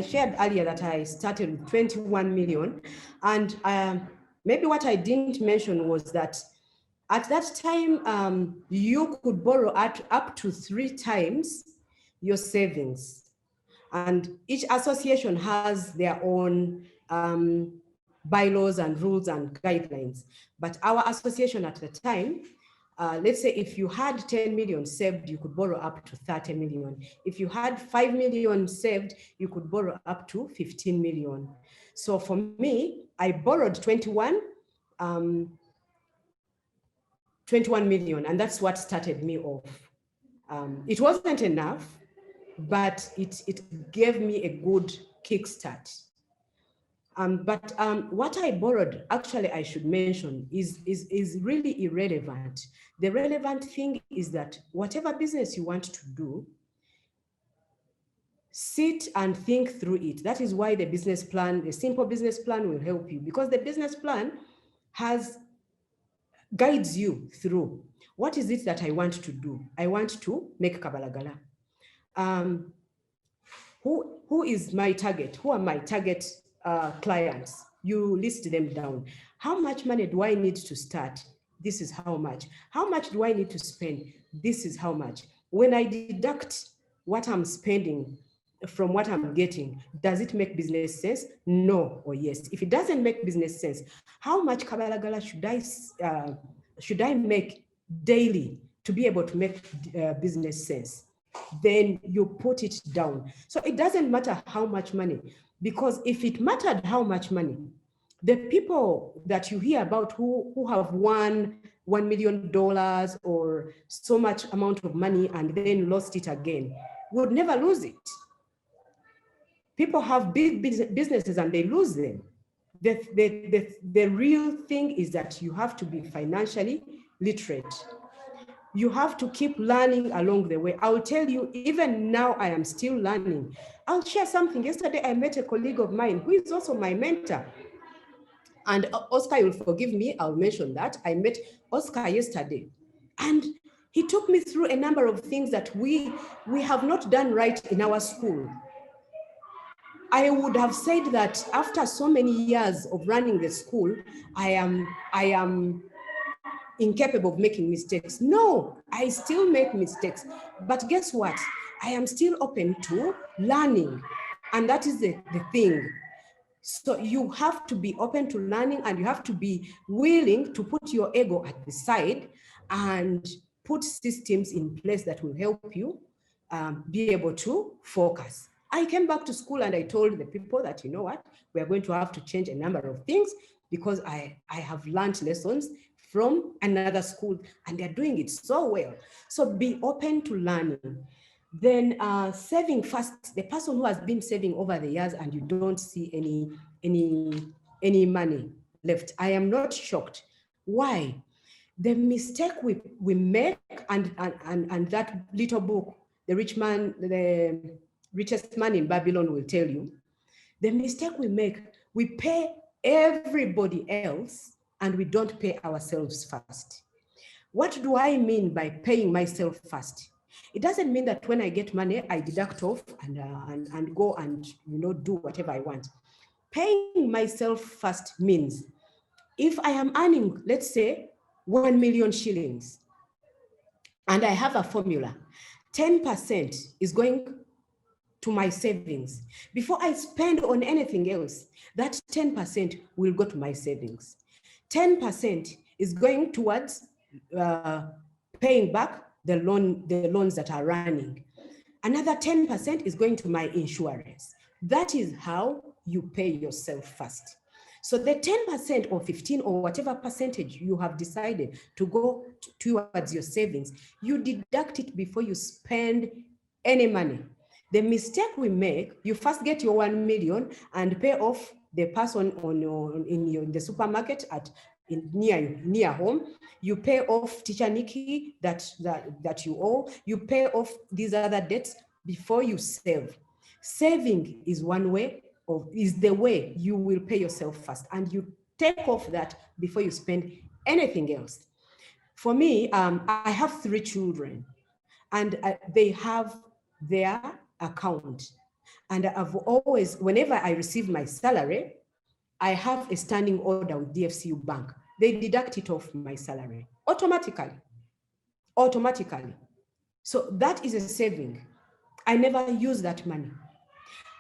shared earlier that I started with 21 million. And maybe what I didn't mention was that at that time, you could borrow up to 3 times your savings. And each association has their own bylaws and rules and guidelines. But our association at the time, let's say if you had 10 million saved, you could borrow up to 30 million. If you had 5 million saved, you could borrow up to 15 million. So for me, I borrowed 21 million, and that's what started me off. It wasn't enough, but it gave me a good kickstart. But what I borrowed, actually, I should mention, is really irrelevant. The relevant thing is that whatever business you want to do, sit and think through it. That is why the business plan, the simple business plan will help you, because the business plan has guides you through. What is it that I want to do? I want to make kabalagala. Who is my target? Who are my target clients? You list them down. How much money do I need to start? This is how much. How much do I need to spend? This is how much. When I deduct what I'm spending from what I'm getting, does it make business sense? No or yes. If it doesn't make business sense, how much kabalagala should I make daily to be able to make business sense? Then you put it down. So it doesn't matter how much money, because if it mattered how much money, the people that you hear about who have won $1 million or so much amount of money and then lost it again would never lose it. People have big businesses and they lose them. The real thing is that you have to be financially literate. You have to keep learning along the way. I'll tell you, even now I am still learning. I'll share something. Yesterday, I met a colleague of mine who is also my mentor. And Oscar, you'll forgive me, I'll mention that. I met Oscar yesterday. And he took me through a number of things that we have not done right in our school. I would have said that after so many years of running the school, I am incapable of making mistakes. No, I still make mistakes. But guess what? I am still open to learning. And that is the thing. So you have to be open to learning, and you have to be willing to put your ego at the side and put systems in place that will help you be able to focus. I came back to school and I told the people that, you know what, we're going to have to change a number of things because I have learned lessons from another school and they're doing it so well. So be open to learning. Then saving first, the person who has been saving over the years and you don't see any money left, I am not shocked. Why? The mistake we make, and that little book, The Richest Man in Babylon will tell you, the mistake we make, we pay everybody else and we don't pay ourselves first. What do I mean by paying myself first? It doesn't mean that when I get money, I deduct off and go and do whatever I want. Paying myself first means if I am earning, let's say, 1 million shillings, and I have a formula, 10% is going to my savings. Before I spend on anything else, that 10% will go to my savings. 10% is going towards paying back the loans that are running. Another 10% is going to my insurance. That is how you pay yourself first. So the 10% or 15 or whatever percentage you have decided to go towards your savings, you deduct it before you spend any money. The mistake we make, you first get your 1 million and pay off the person in the supermarket near home. You pay off Teacher Nikki that you owe. You pay off these other debts before you save. Saving is the way you will pay yourself first, and you take off that before you spend anything else. For me, I have 3 children, and they have their account. And I've always, whenever I receive my salary, I have a standing order with DFCU Bank. They deduct it off my salary automatically. So that is a saving. I never use that money.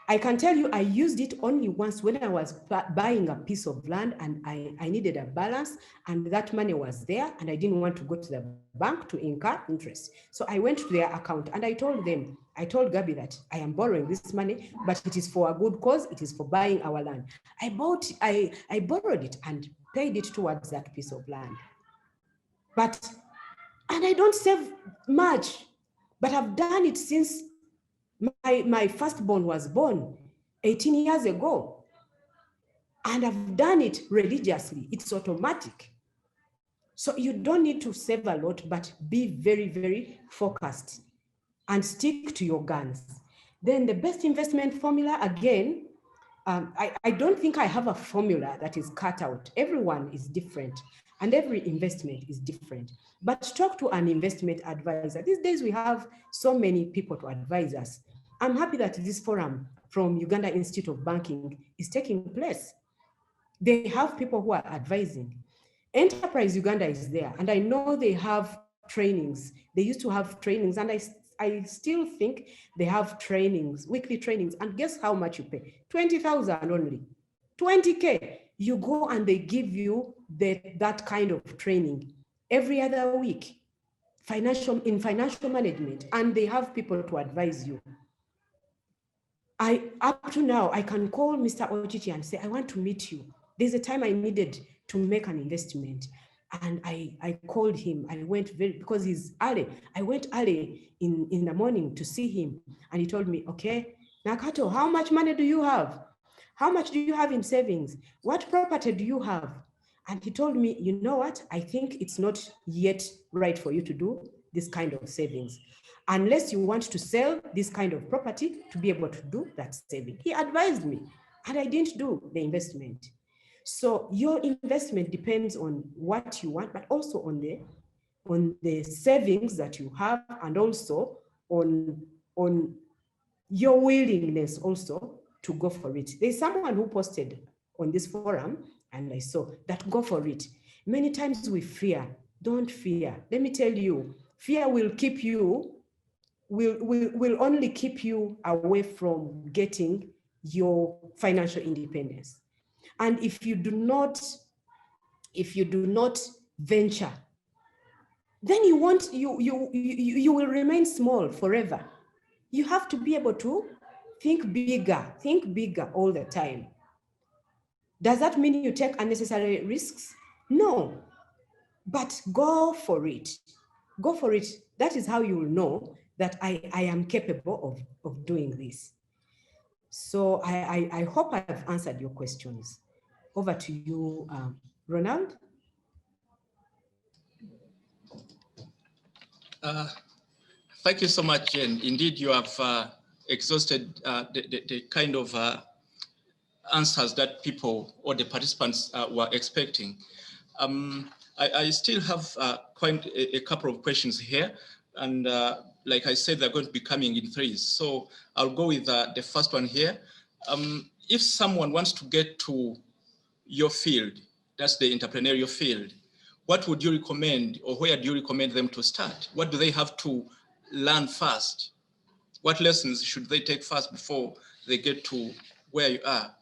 I can tell you I used it only once when I was buying a piece of land and I needed a balance, and that money was there and I didn't want to go to the bank to incur interest. So I went to their account and I told Gabby that I am borrowing this money, but it is for a good cause. It is for buying our land. I borrowed it and paid it towards that piece of land. And I don't save much, but I've done it since my firstborn was born 18 years ago. And I've done it religiously. It's automatic. So you don't need to save a lot, but be very, very focused and stick to your guns. Then the best investment formula, again, I don't think I have a formula that is cut out. Everyone is different and every investment is different. But talk to an investment advisor. These days we have so many people to advise us. I'm happy that this forum from Uganda Institute of Banking is taking place. They have people who are advising. Enterprise Uganda is there, and I know they have trainings. They used to have trainings, and I still think they have trainings, weekly trainings. And guess how much you pay? 20,000 only, 20K. You go and they give you that kind of training every other week, in financial management, and they have people to advise you. Up to now, I can call Mr. Ochichi and say, I want to meet you. There's a time I needed to make an investment. And I called him. I went because he's early. I went early in the morning to see him. And he told me, okay, Nakato, how much money do you have? How much do you have in savings? What property do you have? And he told me, you know what? I think it's not yet right for you to do this kind of savings, unless you want to sell this kind of property to be able to do that saving. He advised me, and I didn't do the investment. So your investment depends on what you want, but also on the savings that you have, and also on your willingness also to go for it. There's someone who posted on this forum, and I saw that go for it. Many times we fear. Don't fear. Let me tell you, fear will keep you, will only keep you away from getting your financial independence. And if you do not venture, then you will remain small forever. You have to be able to think bigger all the time. Does that mean you take unnecessary risks? No, but go for it. Go for it. That is how you will know that I am capable of doing this. So I hope I've answered your questions. Over to you, Ronald. Thank you so much, Jen. Indeed, you have exhausted the kind of answers that people or the participants were expecting. I still have quite a couple of questions here, and like I said, they're going to be coming in threes. So I'll go with the first one here. If someone wants to get to your field, that's the entrepreneurial field, what would you recommend, or where do you recommend them to start? What do they have to learn first? What lessons should they take first before they get to where you are?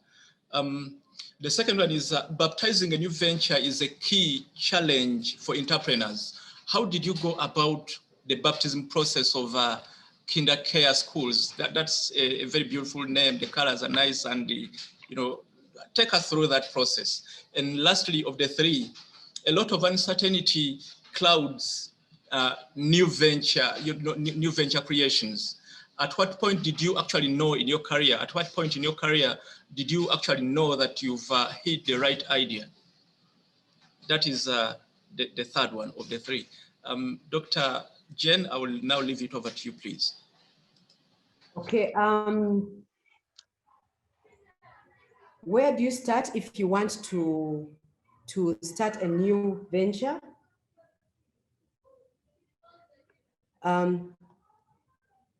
The second one is baptizing a new venture is a key challenge for entrepreneurs. How did you go about the baptism process of kinder care schools? That's a very beautiful name. The colors are nice, and take us through that process. And lastly, of the three, a lot of uncertainty clouds new venture creations. At what point did you actually know in your career? At what point in your career did you actually know that you've hit the right idea? That is the third one of the three. Dr. Jen, I will now leave it over to you, please. Okay. Where do you start if you want to start a new venture?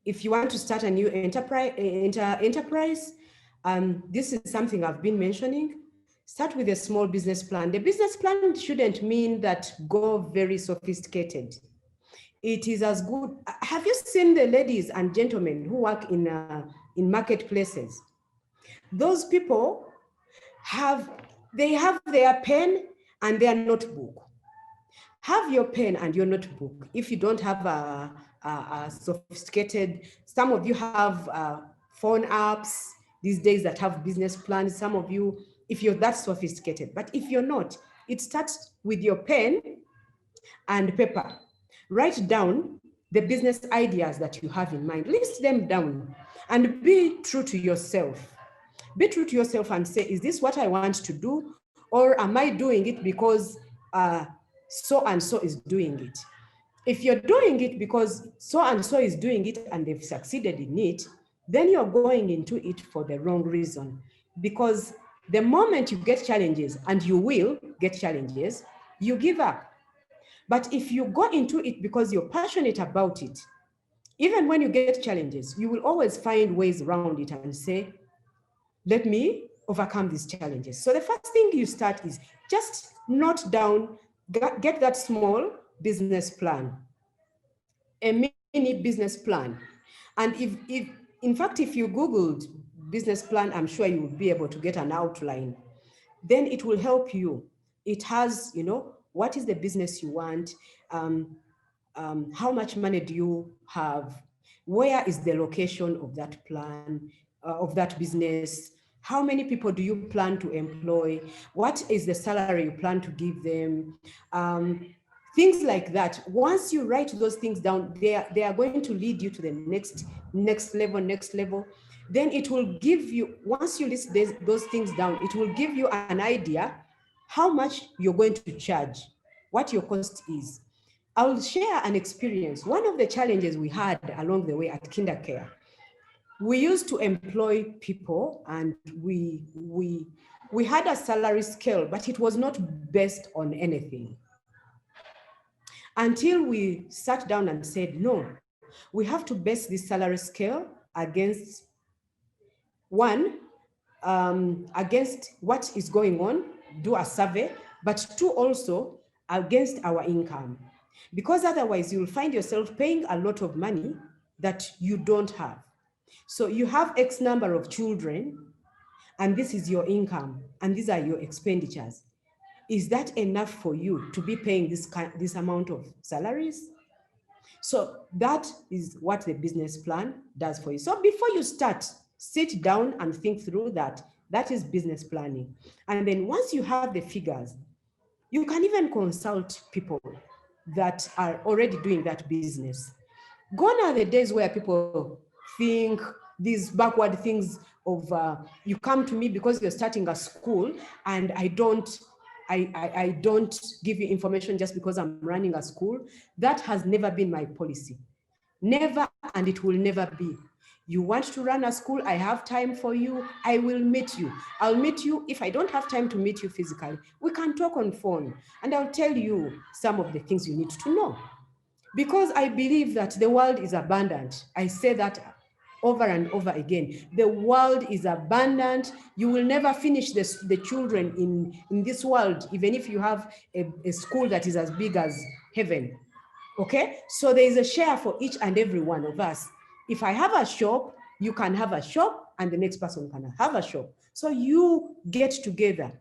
If you want to start a new enterprise, this is something I've been mentioning. Start with a small business plan. The business plan shouldn't mean that go very sophisticated. It is as good. Have you seen the ladies and gentlemen who work in marketplaces? Those people have their pen and their notebook. Have your pen and your notebook. If you don't have a sophisticated, some of you have phone apps these days that have business plans. Some of you, if you're that sophisticated, but if you're not, it starts with your pen and paper. Write down the business ideas that you have in mind. List them down and be true to yourself. Be true to yourself and say, is this what I want to do? Or am I doing it because so-and-so is doing it? If you're doing it because so-and-so is doing it and they've succeeded in it, then you're going into it for the wrong reason. because the moment you get challenges, and you will get challenges, you give up. But if you go into it because you're passionate about it, even when you get challenges, you will always find ways around it and say, let me overcome these challenges. So the first thing you start is just note down, get that small business plan, a mini business plan. And if in fact, if you Googled business plan, I'm sure you will be able to get an outline. Then it will help you. It has, what is the business you want? How much money do you have? Where is the location of that plan, of that business? How many people do you plan to employ? What is the salary you plan to give them? Things like that. Once you write those things down, they are going to lead you to the next level. Then it will give you, once you list those things down, it will give you an idea how much you're going to charge, what your cost is. I'll share an experience. One of the challenges we had along the way at KinderCare, we used to employ people, and we had a salary scale, but it was not based on anything. Until we sat down and said, no, we have to base this salary scale against against what is going on, do a survey, but two, also against our income. Because otherwise you'll find yourself paying a lot of money that you don't have. So you have X number of children, and this is your income, and these are your expenditures. Is that enough for you to be paying this amount of salaries? So that is what the business plan does for you. So before you start, sit down and think through that. That is business planning. And then once you have the figures, you can even consult people that are already doing that business. Gone are the days where people think these backward things of you come to me because you're starting a school, and I don't give you information just because I'm running a school. That has never been my policy. Never, and it will never be. You want to run a school, I have time for you, I will meet you. I'll meet you. If I don't have time to meet you physically, we can talk on phone, and I'll tell you some of the things you need to know. Because I believe that the world is abundant. I say that over and over again. The world is abundant. You will never finish the children in this world, even if you have a school that is as big as heaven. Okay? So there is a share for each and every one of us. If I have a shop, you can have a shop, and the next person can have a shop. So you get together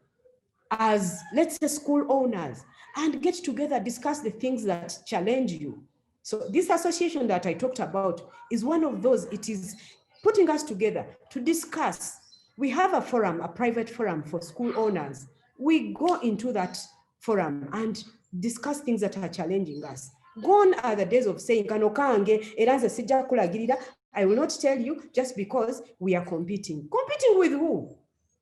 as, let's say, school owners, and get together, discuss the things that challenge you. So this association that I talked about is one of those. It is putting us together to discuss. We have a forum, a private forum for school owners. We go into that forum and discuss things that are challenging us. Gone are the days of saying, I will not tell you just because we are competing. Competing with who?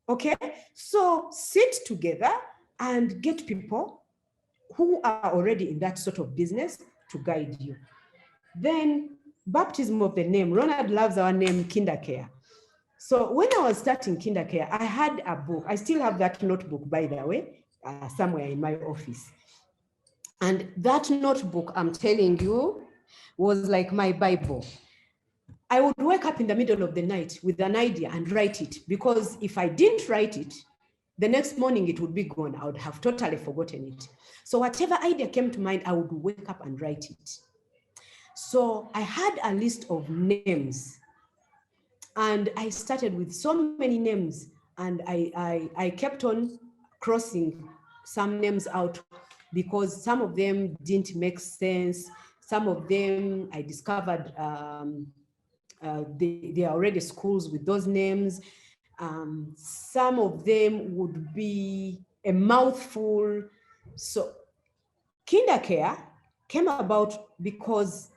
Okay, so sit together and get people who are already in that sort of business to guide you. Then baptism of the name. Ronald loves our name, KinderCare. So when I was starting KinderCare, I had a book. I still have that notebook, by the way, somewhere in my office. And that notebook, I'm telling you, was like my Bible. I would wake up in the middle of the night with an idea and write it, because if I didn't write it, the next morning it would be gone. I would have totally forgotten it. So whatever idea came to mind, I would wake up and write it. So I had a list of names, and I started with so many names, and I kept on crossing some names out because some of them didn't make sense. Some of them I discovered they are already schools with those names. Some of them would be a mouthful. So KinderCare came about because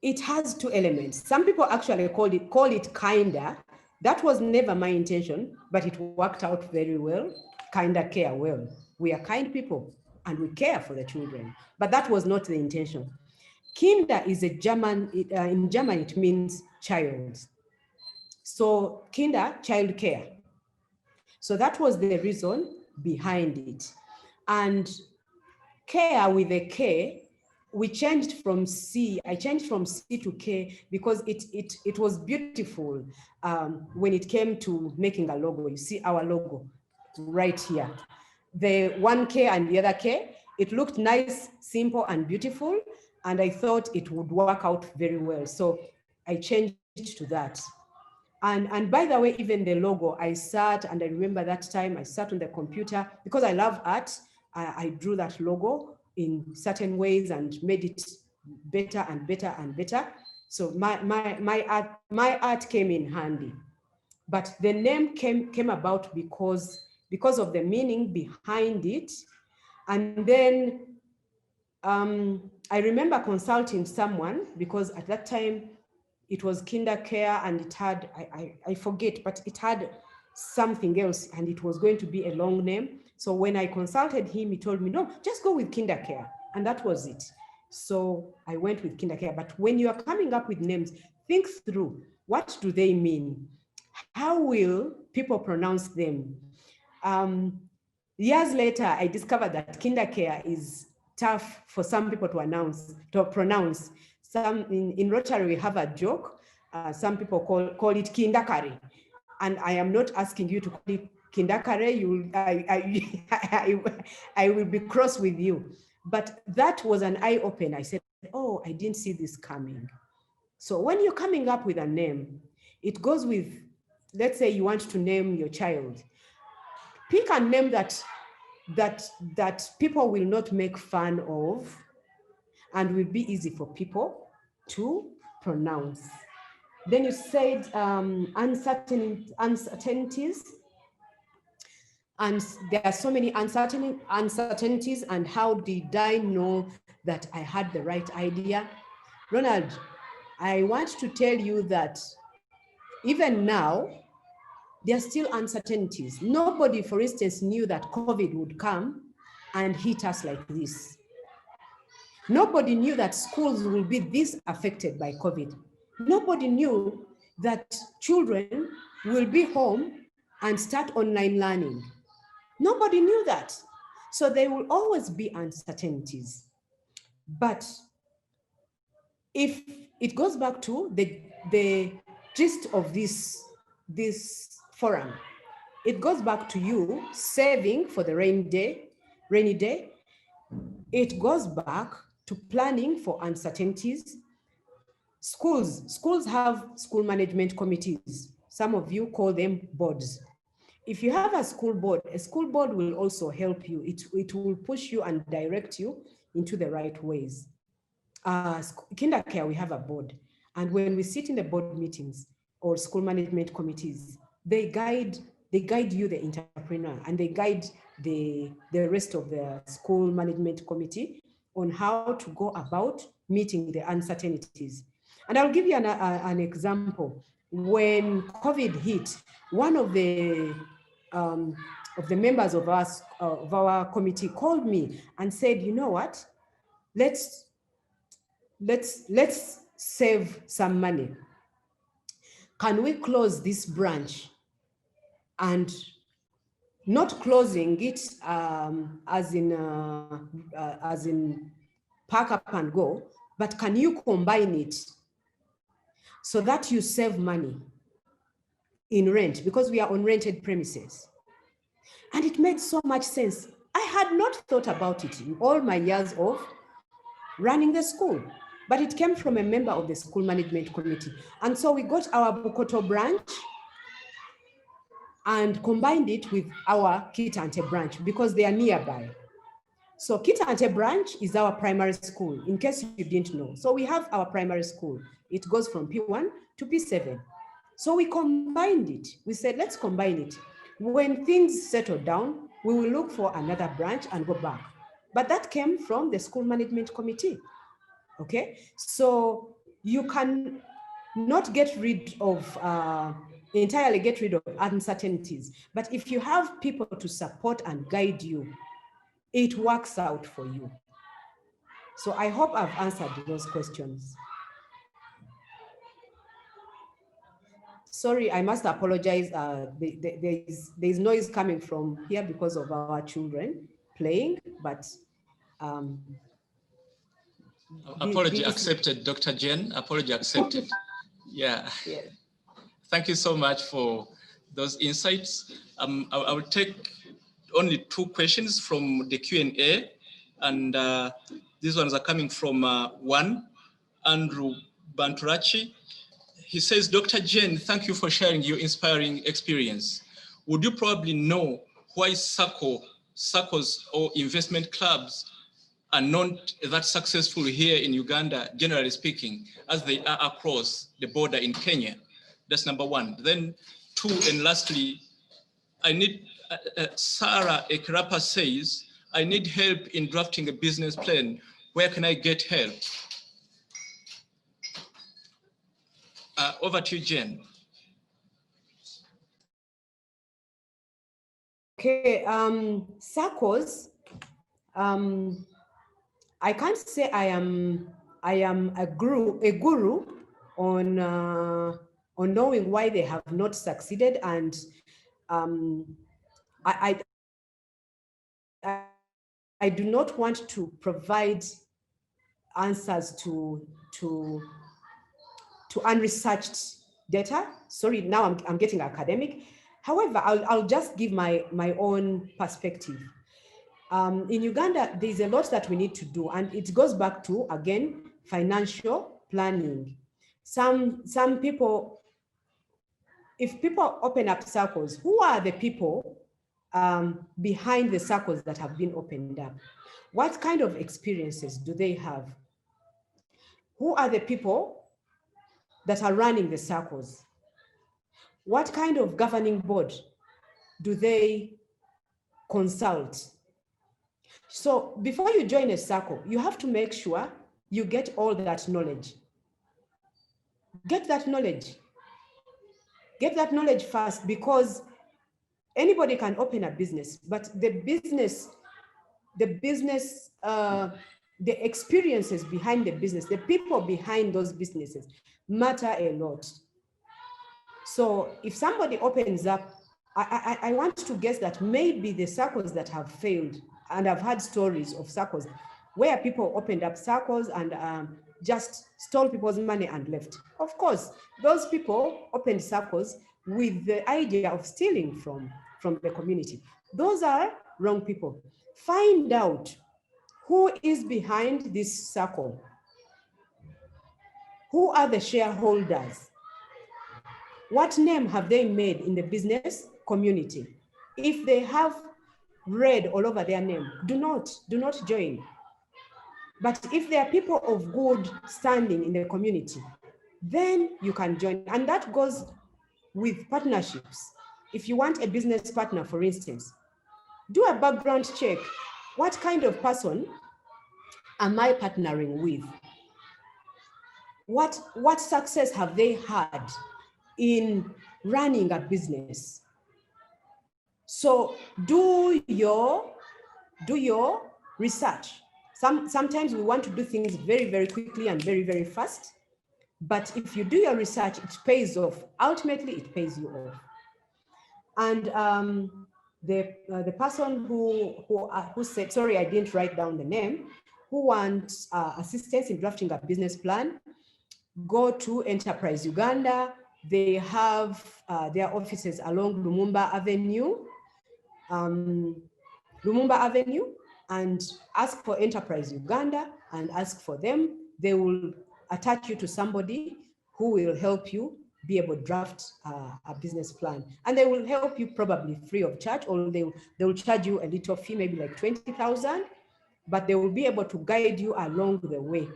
it has two elements. Some people actually call it kinder. That was never my intention, but it worked out very well. KinderCare, well, we are kind people and we care for the children, but that was not the intention. Kinder is a German, in German it means child. So Kinder, child care. So that was the reason behind it. And care with a K, we changed from C, I changed from C to K because it was beautiful when it came to making a logo. You see our logo right here. The one K and the other K, it looked nice, simple, and beautiful. And I thought it would work out very well. So I changed to that. And by the way, even the logo, I sat, and I remember that time I sat on the computer because I love art. I drew that logo in certain ways and made it better and better and better. So my art came in handy. But the name came about because of the meaning behind it. And then I remember consulting someone because at that time it was kinder care, and it had, I forget, but it had something else, and it was going to be a long name. So when I consulted him, he told me, no, just go with kinder care. And that was it. So I went with kinder care. But when you are coming up with names, think through, what do they mean? How will people pronounce them? Years later, I discovered that kinder care is tough for some people to pronounce. Some in Rotary, we have a joke. Some people call it kindakare. And I am not asking you to call it kindakare. I will be cross with you. But that was an eye opener. I said, oh, I didn't see this coming. So when you're coming up with a name, it goes with, let's say you want to name your child. Pick a name that people will not make fun of and will be easy for people to pronounce. Then you said uncertainties. And there are so many uncertainties, and how did I know that I had the right idea? Ronald, I want to tell you that even now, there are still uncertainties. Nobody, for instance, knew that COVID would come and hit us like this. Nobody knew that schools will be this affected by COVID. Nobody knew that children will be home and start online learning. Nobody knew that. So there will always be uncertainties. But if it goes back to the gist of this forum, it goes back to you saving for the rainy day. It goes back to planning for uncertainties. Schools have school management committees. Some of you call them boards. If you have a school board will also help you. It will push you and direct you into the right ways. Kinder care, we have a board. And when we sit in the board meetings or school management committees, they guide you, the entrepreneur, and they guide the rest of the school management committee on how to go about meeting the uncertainties. And I'll give you an example. When COVID hit, one of the members of our committee called me and said, you know what, let's save some money. Can we close this branch? And not closing it as in pack up and go, but can you combine it so that you save money in rent, because we are on rented premises? And it made so much sense. I had not thought about it in all my years of running the school, but it came from a member of the school management committee. And so we got our Bukoto branch and combined it with our Kitante branch because they are nearby. So Kitante branch is our primary school, in case you didn't know. So we have our primary school. It goes from P1 to P7. So we combined it. We said, let's combine it. When things settle down, we will look for another branch and go back. But that came from the school management committee. Okay, so you can not get rid of, entirely get rid of uncertainties. But if you have people to support and guide you, it works out for you. So I hope I've answered those questions. Sorry, I must apologize. There is noise coming from here because of our children playing, but apology accepted, Dr. Jen. Apology accepted. Yeah. Yes. Thank you so much for those insights. I will take only 2 questions from the Q&A, and these ones are coming from one, Andrew Banturachi. He says, Dr. Jen, thank you for sharing your inspiring experience. Would you probably know why SACCOs or investment clubs are not that successful here in Uganda, generally speaking, as they are across the border in Kenya? That's number 1. Then 2, and lastly, I need, Sarah Ekrapa says, I need help in drafting a business plan. Where can I get help? Over to you, Jen. Okay, SACCOs, I can't say I am a guru on knowing why they have not succeeded, and I do not want to provide answers to unresearched data. Sorry, now I'm getting academic. However, I'll just give my own perspective. In Uganda, there's a lot that we need to do, and it goes back to, again, financial planning. Some people, if people open up circles, who are the people behind the circles that have been opened up? What kind of experiences do they have? Who are the people that are running the circles? What kind of governing board do they consult? So before you join a circle, you have to make sure you get all that knowledge. Get that knowledge. Get that knowledge first, because anybody can open a business, but the experiences behind the business, the people behind those businesses matter a lot. So if somebody opens up, I want to guess that maybe the circles that have failed, and I've heard stories of circles where people opened up circles and just stole people's money and left. Of course, those people opened circles with the idea of stealing from the community. Those are wrong people. Find out who is behind this circle. Who are the shareholders? What name have they made in the business community? If they have red all over their name, do not join. But if they are people of good standing in the community, then you can join. And that goes with partnerships. If you want a business partner, for instance, do a background check. What kind of person am I partnering with? What success have they had in running a business? So do your research. Sometimes we want to do things very, very quickly and very, very fast. But if you do your research, it pays off. Ultimately, it pays you off. And the person who said, sorry, I didn't write down the name, who wants assistance in drafting a business plan, go to Enterprise Uganda. They have their offices along Lumumba Avenue, and ask for Enterprise Uganda and ask for them. They will attach you to somebody who will help you be able to draft a business plan. And they will help you probably free of charge, or they will charge you a little fee, maybe like 20,000, but they will be able to guide you along the way.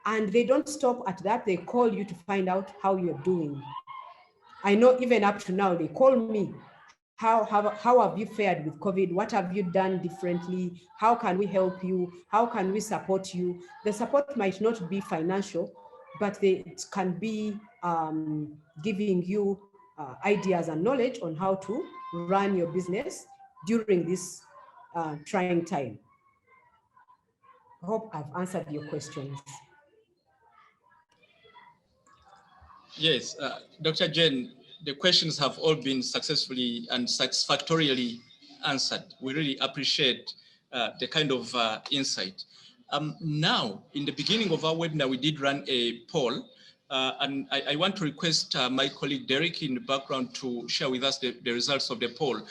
And they don't stop at that. They call you to find out how you're doing. I know even up to now, they call me. How have you fared with COVID? What have you done differently? How can we help you? How can we support you? The support might not be financial, but it can be giving you ideas and knowledge on how to run your business during this trying time. I hope I've answered your questions. Yes, Dr. Jen, the questions have all been successfully and satisfactorily answered. We really appreciate the kind of insight. Now, in the beginning of our webinar, we did run a poll, and I want to request my colleague Derek in the background to share with us the results of the poll.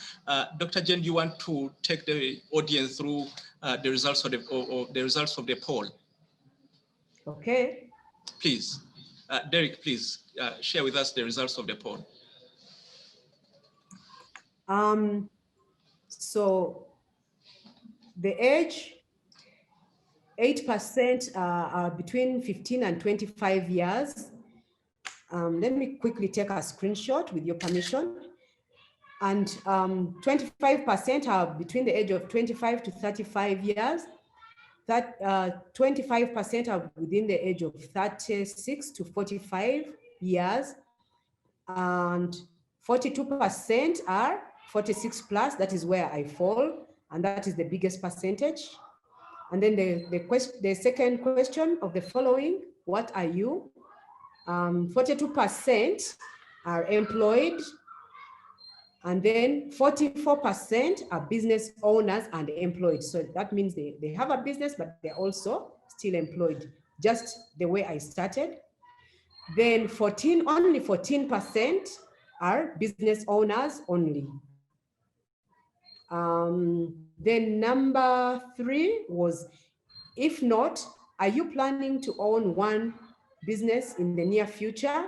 Dr. Jen, do you want to take the audience through the results of the poll? Okay. Please, Derek, please share with us the results of the poll. So the age, 8% are between 15 and 25 years. Let me quickly take a screenshot with your permission. And 25% are between the age of 25 to 35 years. That 25% are within the age of 36 to 45 years. And 42% are 46 plus. That is where I fall. And that is the biggest percentage. And then the second question of the following, what are you? 42% are employed. And then 44% are business owners and employed. So that means they have a business, but they're also still employed, just the way I started. Then only 14% are business owners only. Then number 3 was, if not, are you planning to own one business in the near future?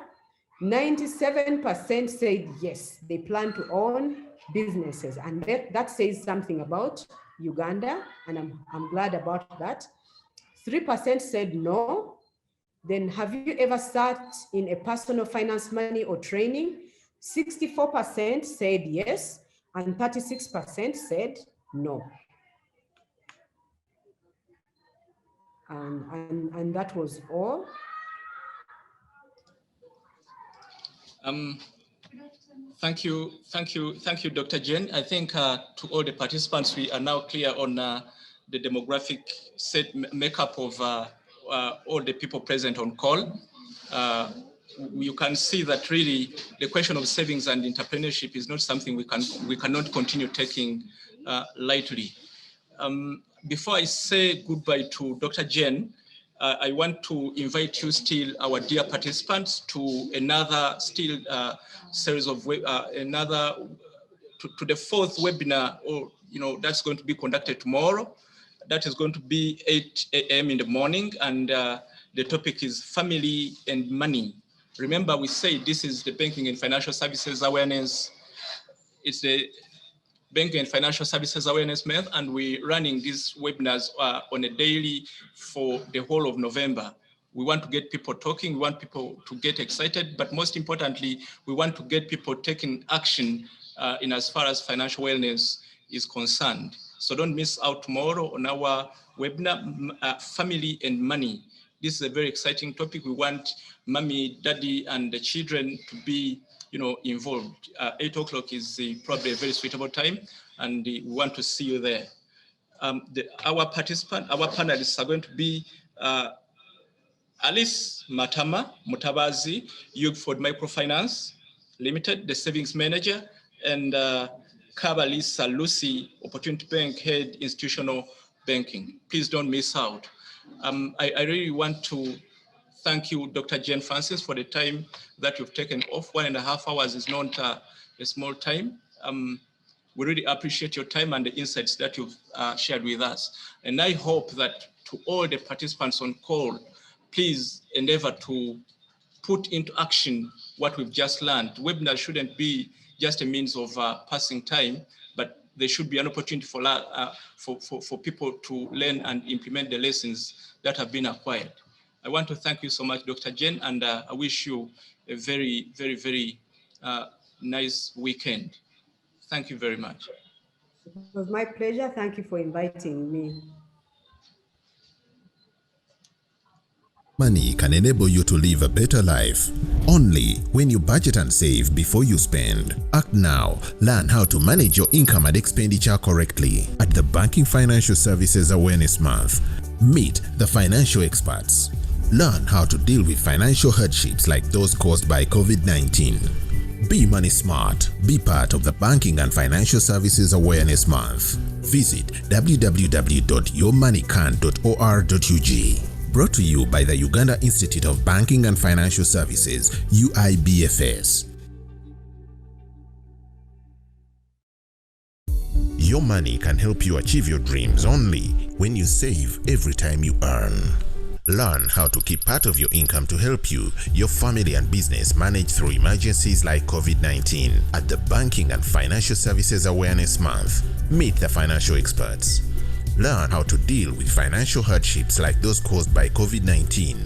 97% said yes, they plan to own businesses. And that says something about Uganda, and I'm glad about that. 3% said no. Then have you ever sat in a personal finance money or training? 64% said yes, and 36% said no. And that was all. Thank you, Dr. Jen. I think to all the participants, we are now clear on the demographic makeup of all the people present on call. You can see that really the question of savings and entrepreneurship is not something we cannot continue taking lightly. Before I say goodbye to Dr. Jen, I want to invite you still, our dear participants, to another series of to the 4th webinar, or that's going to be conducted tomorrow. That is going to be 8 a.m. in the morning, and the topic is family and money. Remember, we say this is the Banking and Financial Services Awareness. It's the Banking and Financial Services Awareness Month, and we're running these webinars on a daily for the whole of November. We want to get people talking, we want people to get excited, but most importantly, we want to get people taking action in as far as financial wellness is concerned. So don't miss out tomorrow on our webinar, Family and Money. This is a very exciting topic. We want mommy, daddy, and the children to be involved. 8 o'clock is probably a very suitable time, and we want to see you there. Our panelists are going to be Alice Matama Mutabazi, Yugford Microfinance Limited, the savings manager, and Kabalisa Lucy, Opportunity Bank Head, Institutional Banking. Please don't miss out. I really want to thank you, Dr. Jen Francis, for the time that you've taken off. 1.5 hours is not a small time. We really appreciate your time and the insights that you've shared with us. And I hope that to all the participants on call, please endeavor to put into action what we've just learned. Webinars shouldn't be just a means of passing time, but there should be an opportunity for people to learn and implement the lessons that have been acquired. I want to thank you so much, Dr. Jen, and I wish you a very, very, very nice weekend. Thank you very much. It was my pleasure. Thank you for inviting me. Money can enable you to live a better life only when you budget and save before you spend. Act now. Learn how to manage your income and expenditure correctly at the Banking Financial Services Awareness Month. Meet the financial experts. Learn how to deal with financial hardships like those caused by COVID-19. Be money smart. Be part of the Banking and Financial Services Awareness Month. Visit www.yourmoneycan.or.ug. Brought to you by the Uganda Institute of Banking and Financial Services, UIBFS. Your money can help you achieve your dreams only when you save every time you earn. Learn how to keep part of your income to help you, your family and business manage through emergencies like COVID-19 at the Banking and Financial Services Awareness Month. Meet the financial experts. Learn how to deal with financial hardships like those caused by COVID-19,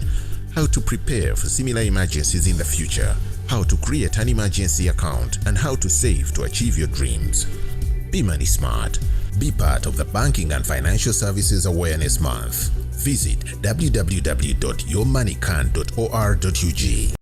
how to prepare for similar emergencies in the future, how to create an emergency account, and how to save to achieve your dreams. Be money smart. Be part of the Banking and Financial Services Awareness Month. Visit www.yourmoneycan.or.ug.